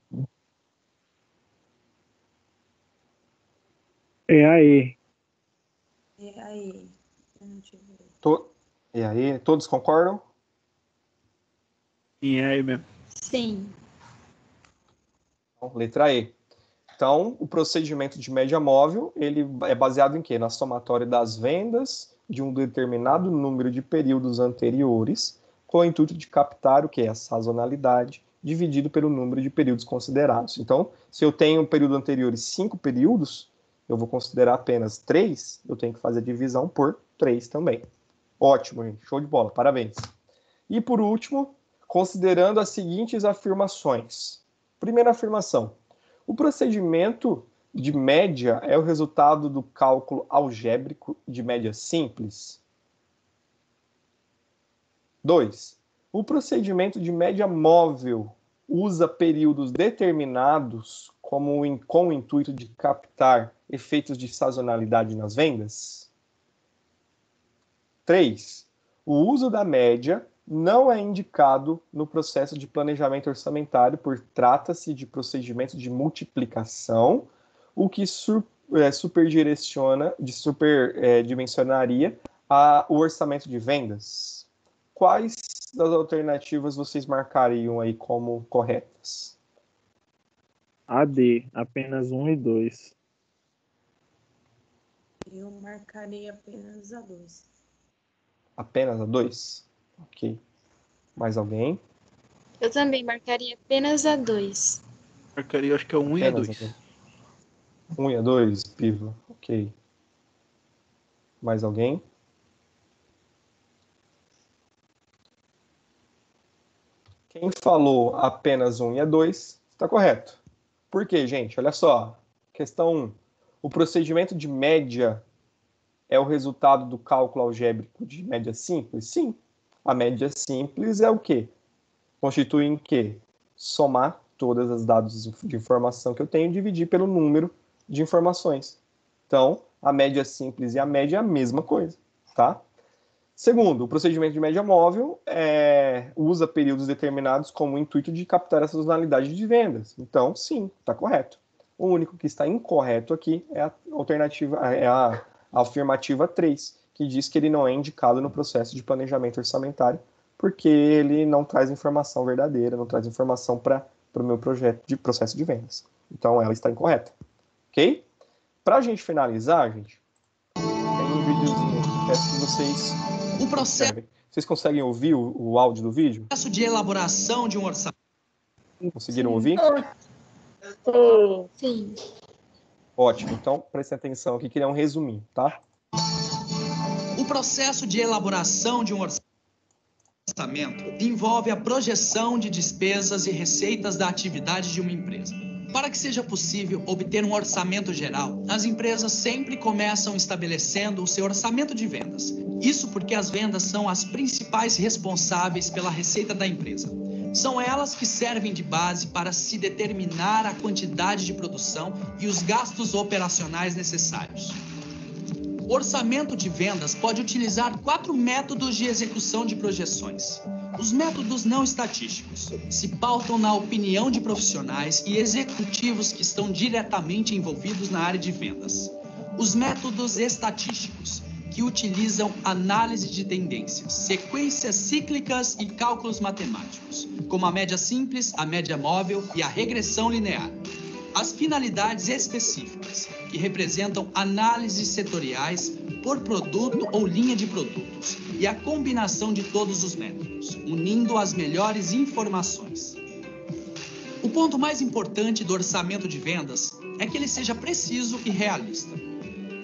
Speaker 2: É a E.
Speaker 3: É aí. Alternativa.
Speaker 1: E aí, todos concordam?
Speaker 2: Sim, é aí mesmo.
Speaker 3: Sim.
Speaker 1: Então, letra E. Então, o procedimento de média móvel, ele é baseado em quê? Na somatória das vendas de um determinado número de períodos anteriores, com o intuito de captar o quê? A sazonalidade, dividido pelo número de períodos considerados. Então, se eu tenho um período anterior e 5 períodos, eu vou considerar apenas 3, eu tenho que fazer a divisão por 3 também. Ótimo, gente. Show de bola. Parabéns. E, por último, considerando as seguintes afirmações. Primeira afirmação. O procedimento de média é o resultado do cálculo algébrico de média simples? 2. O procedimento de média móvel usa períodos determinados com o intuito de captar efeitos de sazonalidade nas vendas? 3. O uso da média não é indicado no processo de planejamento orçamentário, por trata-se de procedimento de multiplicação, o que superdimensionaria o orçamento de vendas. Quais das alternativas vocês marcariam aí como corretas?
Speaker 2: A D, apenas 1 e 2.
Speaker 3: Eu marcarei apenas a 2.
Speaker 1: Apenas a 2? Ok. Mais alguém?
Speaker 5: Eu também marcaria apenas a 2.
Speaker 2: Marcaria, acho que é 1 e a 2.
Speaker 1: 1 e a 2, Piva. Ok. Mais alguém? Quem falou apenas 1 e a 2, está correto. Por quê, gente? Olha só. Questão 1. O procedimento de média é o resultado do cálculo algébrico de média simples? Sim. A média simples é o quê? constitui em quê? Somar todas as dados de informação que eu tenho e dividir pelo número de informações. Então, a média simples e a média é a mesma coisa, tá? Segundo, o procedimento de média móvel usa períodos determinados como o intuito de captar a sazonalidade de vendas. Então, sim, está correto. O único que está incorreto aqui é a afirmativa 3, que diz que ele não é indicado no processo de planejamento orçamentário, porque ele não traz informação verdadeira, não traz informação para o meu projeto de processo de vendas. Então, ela está incorreta. Ok? Para a gente finalizar, gente, tem um videozinho aqui, peço que vocês observem. Vocês conseguem ouvir o áudio do vídeo?
Speaker 6: Processo de elaboração de um orçamento.
Speaker 1: Conseguiram ouvir?
Speaker 5: Sim.
Speaker 1: Ótimo, então prestem atenção aqui que ele é um resuminho, tá?
Speaker 6: O processo de elaboração de um orçamento envolve a projeção de despesas e receitas da atividade de uma empresa. Para que seja possível obter um orçamento geral, as empresas sempre começam estabelecendo o seu orçamento de vendas. Isso porque as vendas são as principais responsáveis pela receita da empresa. São elas que servem de base para se determinar a quantidade de produção e os gastos operacionais necessários. O orçamento de vendas pode utilizar 4 métodos de execução de projeções. Os métodos não estatísticos se pautam na opinião de profissionais e executivos que estão diretamente envolvidos na área de vendas. Os métodos estatísticos, que utilizam análise de tendências, sequências cíclicas e cálculos matemáticos, como a média simples, a média móvel e a regressão linear. As finalidades específicas, que representam análises setoriais por produto ou linha de produtos, e a combinação de todos os métodos, unindo as melhores informações. O ponto mais importante do orçamento de vendas é que ele seja preciso e realista.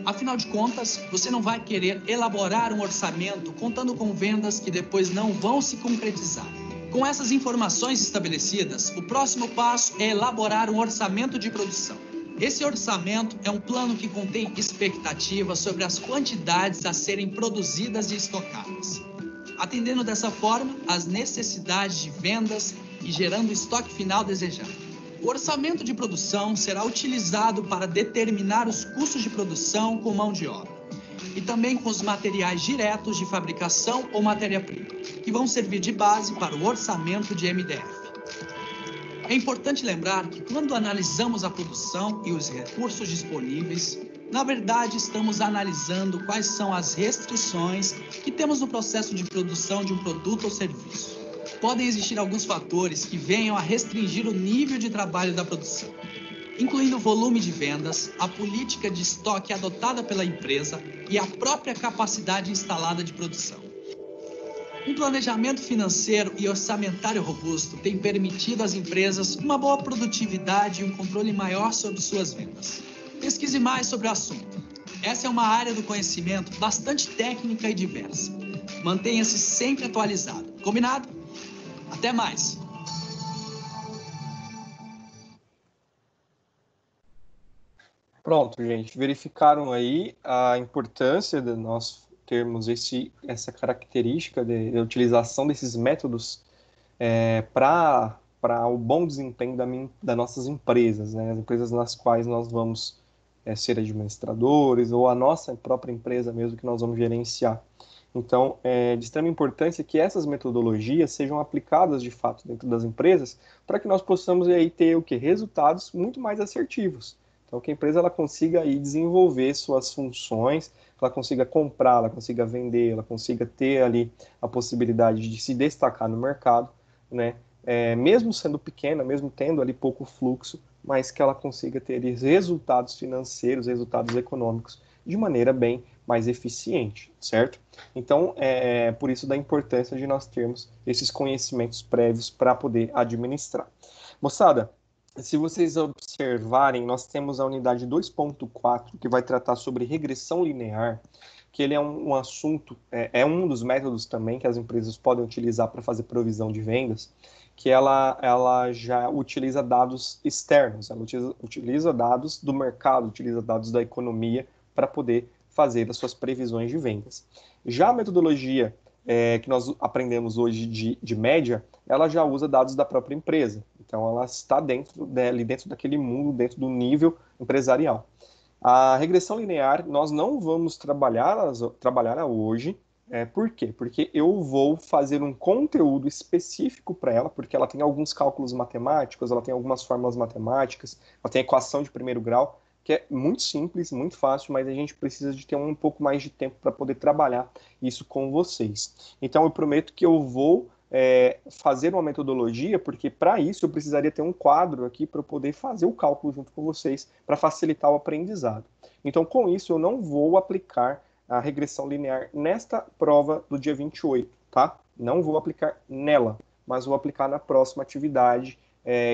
Speaker 6: Afinal de contas, você não vai querer elaborar um orçamento contando com vendas que depois não vão se concretizar. Com essas informações estabelecidas, o próximo passo é elaborar um orçamento de produção. Esse orçamento é um plano que contém expectativas sobre as quantidades a serem produzidas e estocadas, atendendo dessa forma às necessidades de vendas e gerando o estoque final desejado. O orçamento de produção será utilizado para determinar os custos de produção com mão de obra e também com os materiais diretos de fabricação ou matéria-prima, que vão servir de base para o orçamento de MDF. É importante lembrar que quando analisamos a produção e os recursos disponíveis, na verdade estamos analisando quais são as restrições que temos no processo de produção de um produto ou serviço. Podem existir alguns fatores que venham a restringir o nível de trabalho da produção, incluindo o volume de vendas, a política de estoque adotada pela empresa e a própria capacidade instalada de produção. Um planejamento financeiro e orçamentário robusto tem permitido às empresas uma boa produtividade e um controle maior sobre suas vendas. Pesquise mais sobre o assunto. Essa é uma área do conhecimento bastante técnica e diversa. Mantenha-se sempre atualizado. Combinado? Até mais!
Speaker 1: Pronto, gente. Verificaram aí a importância de nós termos essa característica de utilização desses métodos para o bom desempenho das nossas empresas, né? As empresas nas quais nós vamos ser administradores, ou a nossa própria empresa mesmo que nós vamos gerenciar. Então, é de extrema importância que essas metodologias sejam aplicadas de fato dentro das empresas para que nós possamos aí ter resultados muito mais assertivos. Então, que a empresa ela consiga aí desenvolver suas funções, ela consiga comprar, ela consiga vender, ela consiga ter ali a possibilidade de se destacar no mercado, né? Mesmo sendo pequena, mesmo tendo ali pouco fluxo, mas que ela consiga ter ali resultados financeiros, resultados econômicos de maneira bem mais eficiente, certo? Então, por isso da importância de nós termos esses conhecimentos prévios para poder administrar. Moçada, se vocês observarem, nós temos a unidade 2.4, que vai tratar sobre regressão linear, que ele é um assunto, é um dos métodos também que as empresas podem utilizar para fazer provisão de vendas, que ela já utiliza dados externos, ela utiliza dados do mercado, utiliza dados da economia para poder fazer as suas previsões de vendas. Já a metodologia que nós aprendemos hoje de média, ela já usa dados da própria empresa. Então, ela está ali dentro daquele mundo, dentro do nível empresarial. A regressão linear, nós não vamos trabalhar hoje. Por quê? Porque eu vou fazer um conteúdo específico para ela, porque ela tem alguns cálculos matemáticos, ela tem algumas fórmulas matemáticas, ela tem equação de primeiro grau, que é muito simples, muito fácil, mas a gente precisa de ter um pouco mais de tempo para poder trabalhar isso com vocês. Então, eu prometo que eu vou fazer uma metodologia, porque para isso eu precisaria ter um quadro aqui para eu poder fazer o cálculo junto com vocês, para facilitar o aprendizado. Então, com isso, eu não vou aplicar a regressão linear nesta prova do dia 28, tá? Não vou aplicar nela, mas vou aplicar na próxima atividade,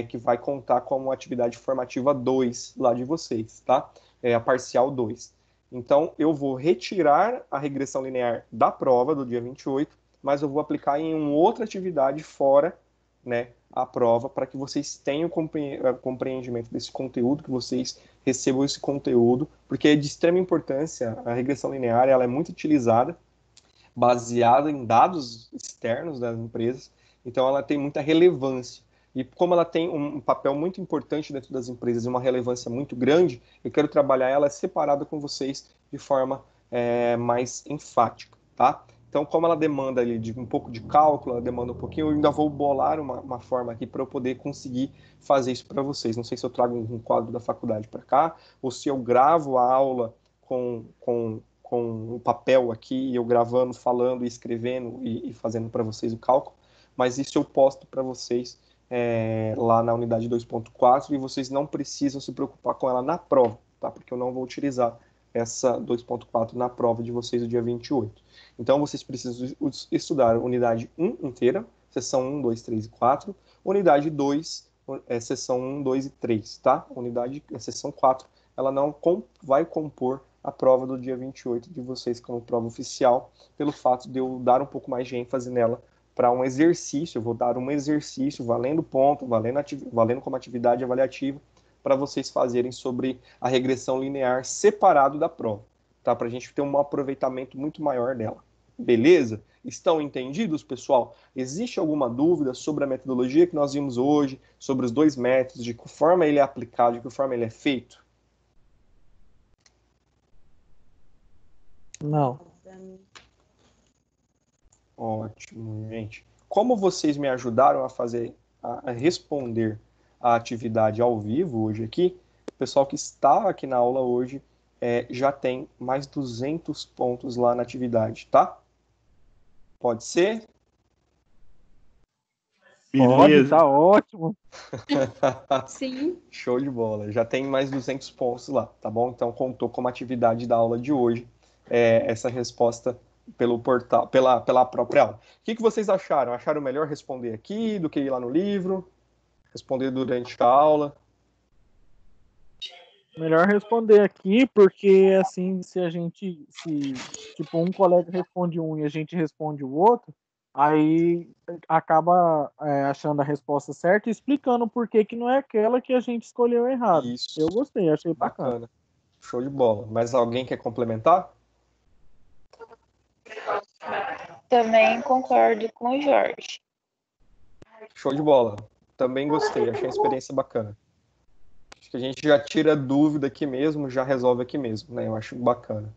Speaker 1: que vai contar como atividade formativa 2 lá de vocês, tá? A parcial 2. Então, eu vou retirar a regressão linear da prova do dia 28, mas eu vou aplicar em uma outra atividade fora, né, a prova, para que vocês tenham compreendimento desse conteúdo, que vocês recebam esse conteúdo, porque é de extrema importância. A regressão linear, ela é muito utilizada, baseada em dados externos das empresas, então ela tem muita relevância. E como ela tem um papel muito importante dentro das empresas e uma relevância muito grande, eu quero trabalhar ela separada com vocês de forma mais enfática, tá? Então, como ela demanda ali um pouco de cálculo, ela demanda um pouquinho, eu ainda vou bolar uma forma aqui para eu poder conseguir fazer isso para vocês. Não sei se eu trago um quadro da faculdade para cá, ou se eu gravo a aula com o papel aqui, eu gravando, falando, escrevendo e fazendo para vocês o cálculo, mas isso eu posto para vocês lá na unidade 2.4 e vocês não precisam se preocupar com ela na prova, tá? Porque eu não vou utilizar essa 2.4 na prova de vocês do dia 28. Então, vocês precisam estudar a unidade 1 inteira, seção 1, 2, 3 e 4, unidade 2, seção 1, 2 e 3, tá? Seção 4, ela não vai compor a prova do dia 28 de vocês como prova oficial, pelo fato de eu dar um pouco mais de ênfase nela para um exercício. Eu vou dar um exercício valendo ponto, valendo como atividade avaliativa, para vocês fazerem sobre a regressão linear separado da prova, tá? Para a gente ter um aproveitamento muito maior dela. Beleza? Estão entendidos, pessoal? Existe alguma dúvida sobre a metodologia que nós vimos hoje, sobre os dois métodos, de que forma ele é aplicado, de que forma ele é feito?
Speaker 2: Não.
Speaker 1: Ótimo, gente. Como vocês me ajudaram a responder a atividade ao vivo hoje aqui, o pessoal que está aqui na aula hoje já tem mais 200 pontos lá na atividade, tá? Pode ser?
Speaker 2: Pode, tá ótimo.
Speaker 5: Sim.
Speaker 1: Show de bola. Já tem mais 200 pontos lá, tá bom? Então, contou como atividade da aula de hoje essa resposta pelo portal, pela própria aula. O que vocês acharam? Acharam melhor responder aqui do que ir lá no livro? Responder durante a aula?
Speaker 2: Melhor responder aqui, porque assim, se tipo, um colega responde um e a gente responde o outro, aí acaba achando a resposta certa e explicando por que não é aquela que a gente escolheu errado.
Speaker 1: Isso.
Speaker 2: Eu gostei, achei bacana.
Speaker 1: Show de bola. Mas alguém quer complementar?
Speaker 4: Também concordo com o Jorge.
Speaker 1: Show de bola. Também gostei, achei a experiência bacana. Acho que a gente já tira dúvida aqui mesmo, já resolve aqui mesmo, né? Eu acho bacana.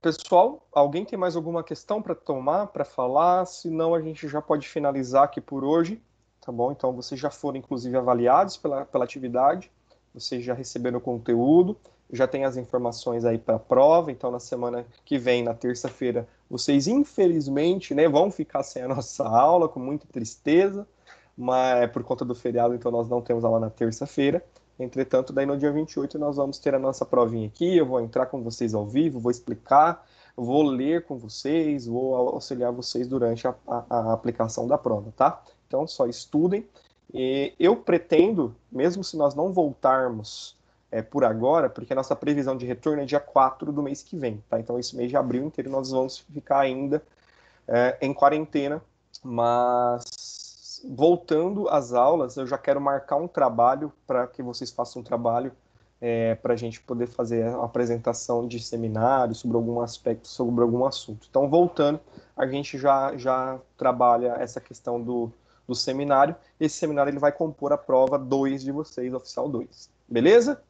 Speaker 1: Pessoal, alguém tem mais alguma questão para falar? Se não, a gente já pode finalizar aqui por hoje, tá bom? Então, vocês já foram, inclusive, avaliados pela atividade, vocês já receberam o conteúdo, já tem as informações aí para a prova, então, na semana que vem, na terça-feira, vocês, infelizmente, né, vão ficar sem a nossa aula, com muita tristeza, mas por conta do feriado, então, nós não temos aula na terça-feira. Entretanto, daí no dia 28 nós vamos ter a nossa provinha aqui, eu vou entrar com vocês ao vivo, vou explicar, vou ler com vocês, vou auxiliar vocês durante a aplicação da prova, tá? Então, só estudem. E eu pretendo, mesmo se nós não voltarmos por agora, porque a nossa previsão de retorno é dia 4 do mês que vem, tá? Então, esse mês de abril inteiro nós vamos ficar ainda em quarentena, mas voltando às aulas, eu já quero marcar um trabalho para que vocês façam um trabalho para a gente poder fazer a apresentação de seminário sobre algum aspecto, sobre algum assunto. Então, voltando, a gente já trabalha essa questão do seminário. Esse seminário ele vai compor a prova 2 de vocês, oficial 2. Beleza?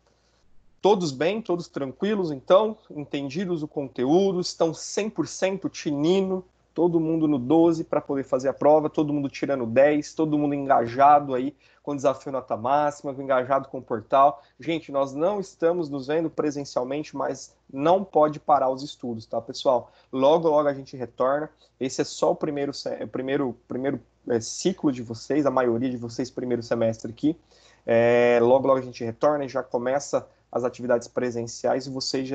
Speaker 1: Todos bem? Todos tranquilos, então? Entendidos o conteúdo? Estão 100% tinino? Todo mundo no 12 para poder fazer a prova, todo mundo tirando 10, todo mundo engajado aí com o desafio nota máxima, engajado com o portal. Gente, nós não estamos nos vendo presencialmente, mas não pode parar os estudos, tá, pessoal? Logo, logo a gente retorna. Esse é só o primeiro ciclo de vocês, a maioria de vocês, primeiro semestre aqui. Logo, logo a gente retorna e já começa as atividades presenciais e vocês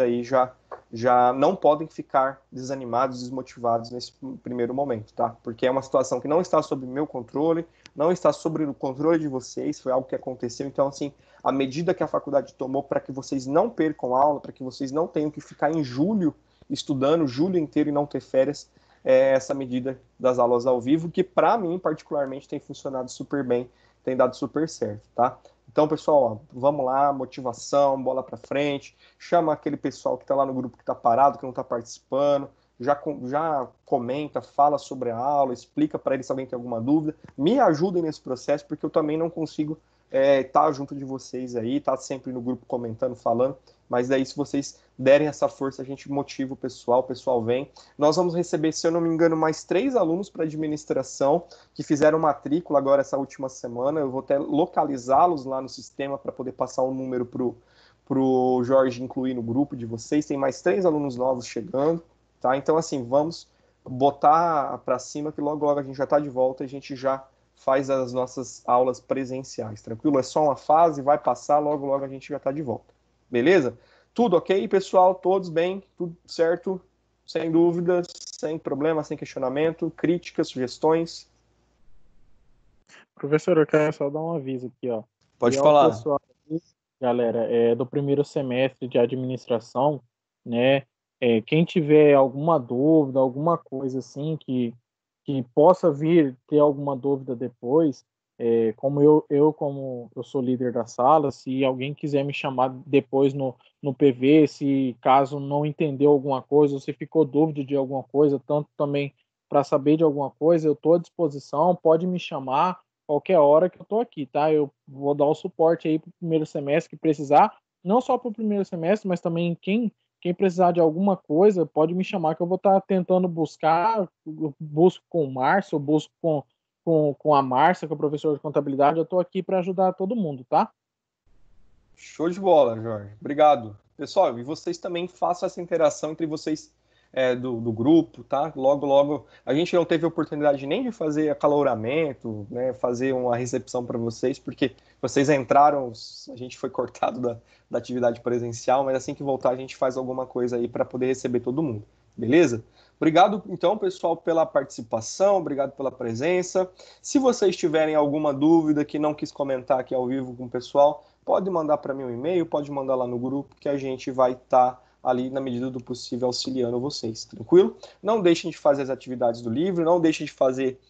Speaker 1: já não podem ficar desanimados, desmotivados nesse primeiro momento, tá? Porque é uma situação que não está sob meu controle, não está sob o controle de vocês, foi algo que aconteceu. Então, assim, a medida que a faculdade tomou para que vocês não percam aula, para que vocês não tenham que ficar em julho estudando, julho inteiro e não ter férias, é essa medida das aulas ao vivo, que para mim, particularmente, tem funcionado super bem, tem dado super certo, tá? Então, pessoal, ó, vamos lá, motivação, bola para frente, chama aquele pessoal que está lá no grupo que está parado, que não está participando, já comenta, fala sobre a aula, explica para eles se alguém tem alguma dúvida, me ajudem nesse processo, porque eu também não consigo estar junto de vocês aí, tá sempre no grupo comentando, falando, mas daí se vocês derem essa força, a gente motiva o pessoal vem. Nós vamos receber, se eu não me engano, mais 3 alunos para administração que fizeram matrícula agora essa última semana. Eu vou até localizá-los lá no sistema para poder passar o número para o Jorge incluir no grupo de vocês. Tem mais 3 alunos novos chegando, tá? Então, assim, vamos botar para cima que logo, logo a gente já está de volta e a gente já faz as nossas aulas presenciais, tranquilo? É só uma fase, vai passar, logo, logo a gente já está de volta. Beleza? Tudo ok, pessoal? Todos bem? Tudo certo? Sem dúvidas, sem problema, sem questionamento, críticas, sugestões?
Speaker 2: Professor, eu quero só dar um aviso aqui, ó.
Speaker 1: Pode falar.
Speaker 2: Pessoal, galera, do primeiro semestre de administração, né? Quem tiver alguma dúvida, alguma coisa assim que possa vir ter alguma dúvida depois, como eu sou líder da sala, se alguém quiser me chamar depois no PV, se caso não entendeu alguma coisa, ou se ficou dúvida de alguma coisa, tanto também para saber de alguma coisa, eu estou à disposição, pode me chamar qualquer hora que eu estou aqui, tá? Eu vou dar o suporte aí para o primeiro semestre que precisar, não só para o primeiro semestre, mas também quem precisar de alguma coisa, pode me chamar que eu vou estar tentando buscar, eu busco com o Márcio, eu busco com a Márcia, que é o professor de contabilidade, eu estou aqui para ajudar todo mundo, tá?
Speaker 1: Show de bola, Jorge. Obrigado. Pessoal, e vocês também façam essa interação entre vocês do grupo, tá? Logo, logo, a gente não teve oportunidade nem de fazer acalauramento, né, fazer uma recepção para vocês, porque vocês entraram, a gente foi cortado da atividade presencial, mas assim que voltar a gente faz alguma coisa aí para poder receber todo mundo, beleza? Obrigado, então, pessoal, pela participação, obrigado pela presença. Se vocês tiverem alguma dúvida que não quis comentar aqui ao vivo com o pessoal, pode mandar para mim um e-mail, pode mandar lá no grupo, que a gente vai estar ali, na medida do possível, auxiliando vocês, tranquilo? Não deixem de fazer as atividades do livro, não deixem de fazer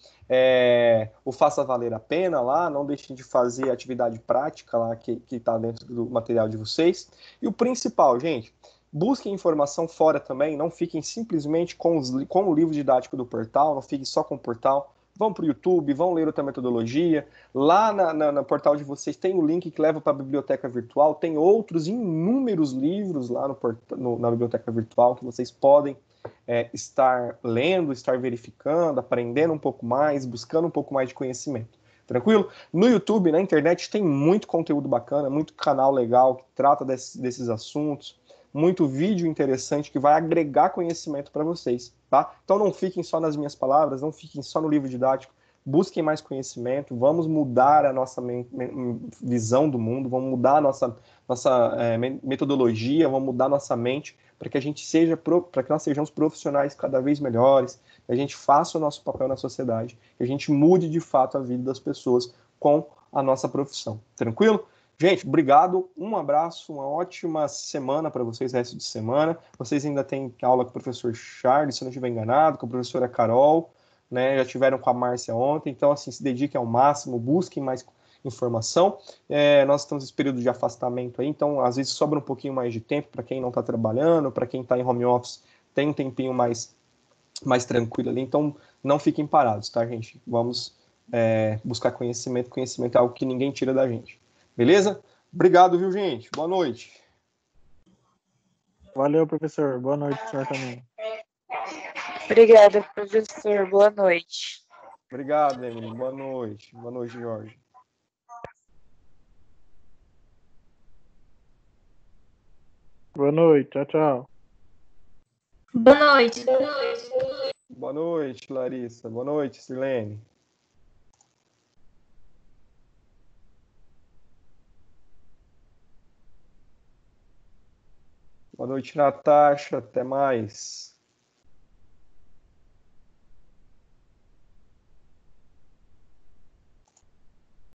Speaker 1: o Faça Valer a Pena lá, não deixem de fazer a atividade prática lá, que está dentro do material de vocês. E o principal, gente, busquem informação fora também, não fiquem simplesmente com o livro didático do portal, não fiquem só com o portal. Vão para o YouTube, vão ler outra metodologia. Lá no portal de vocês tem o link que leva para a biblioteca virtual. Tem outros inúmeros livros lá na biblioteca virtual que vocês podem estar lendo, estar verificando, aprendendo um pouco mais, buscando um pouco mais de conhecimento. Tranquilo? No YouTube, na internet, tem muito conteúdo bacana, muito canal legal que trata desses assuntos. Muito vídeo interessante que vai agregar conhecimento para vocês, tá? Então não fiquem só nas minhas palavras, não fiquem só no livro didático, busquem mais conhecimento, vamos mudar a nossa visão do mundo, vamos mudar a nossa metodologia, vamos mudar a nossa mente para que a gente para que nós sejamos profissionais cada vez melhores, que a gente faça o nosso papel na sociedade, que a gente mude de fato a vida das pessoas com a nossa profissão. Tranquilo? Gente, obrigado, um abraço, uma ótima semana para vocês, resto de semana. Vocês ainda têm aula com o professor Charles, se eu não estiver enganado, com a professora Carol, né? Já tiveram com a Márcia ontem, então assim, se dediquem ao máximo, busquem mais informação. Nós estamos nesse período de afastamento aí, então às vezes sobra um pouquinho mais de tempo para quem não está trabalhando, para quem está em home office tem um tempinho mais tranquilo ali, então não fiquem parados, tá, gente? Vamos buscar conhecimento. Conhecimento é algo que ninguém tira da gente. Beleza? Obrigado, viu, gente? Boa noite.
Speaker 2: Valeu, professor. Boa noite, senhor também.
Speaker 4: Obrigada, professor. Boa noite.
Speaker 1: Obrigado, Emily. Boa noite. Boa noite, Jorge.
Speaker 2: Boa noite. Tchau, tchau.
Speaker 5: Boa noite.
Speaker 1: Boa noite, Larissa. Boa noite, Silene. Boa noite, Natasha. Até mais.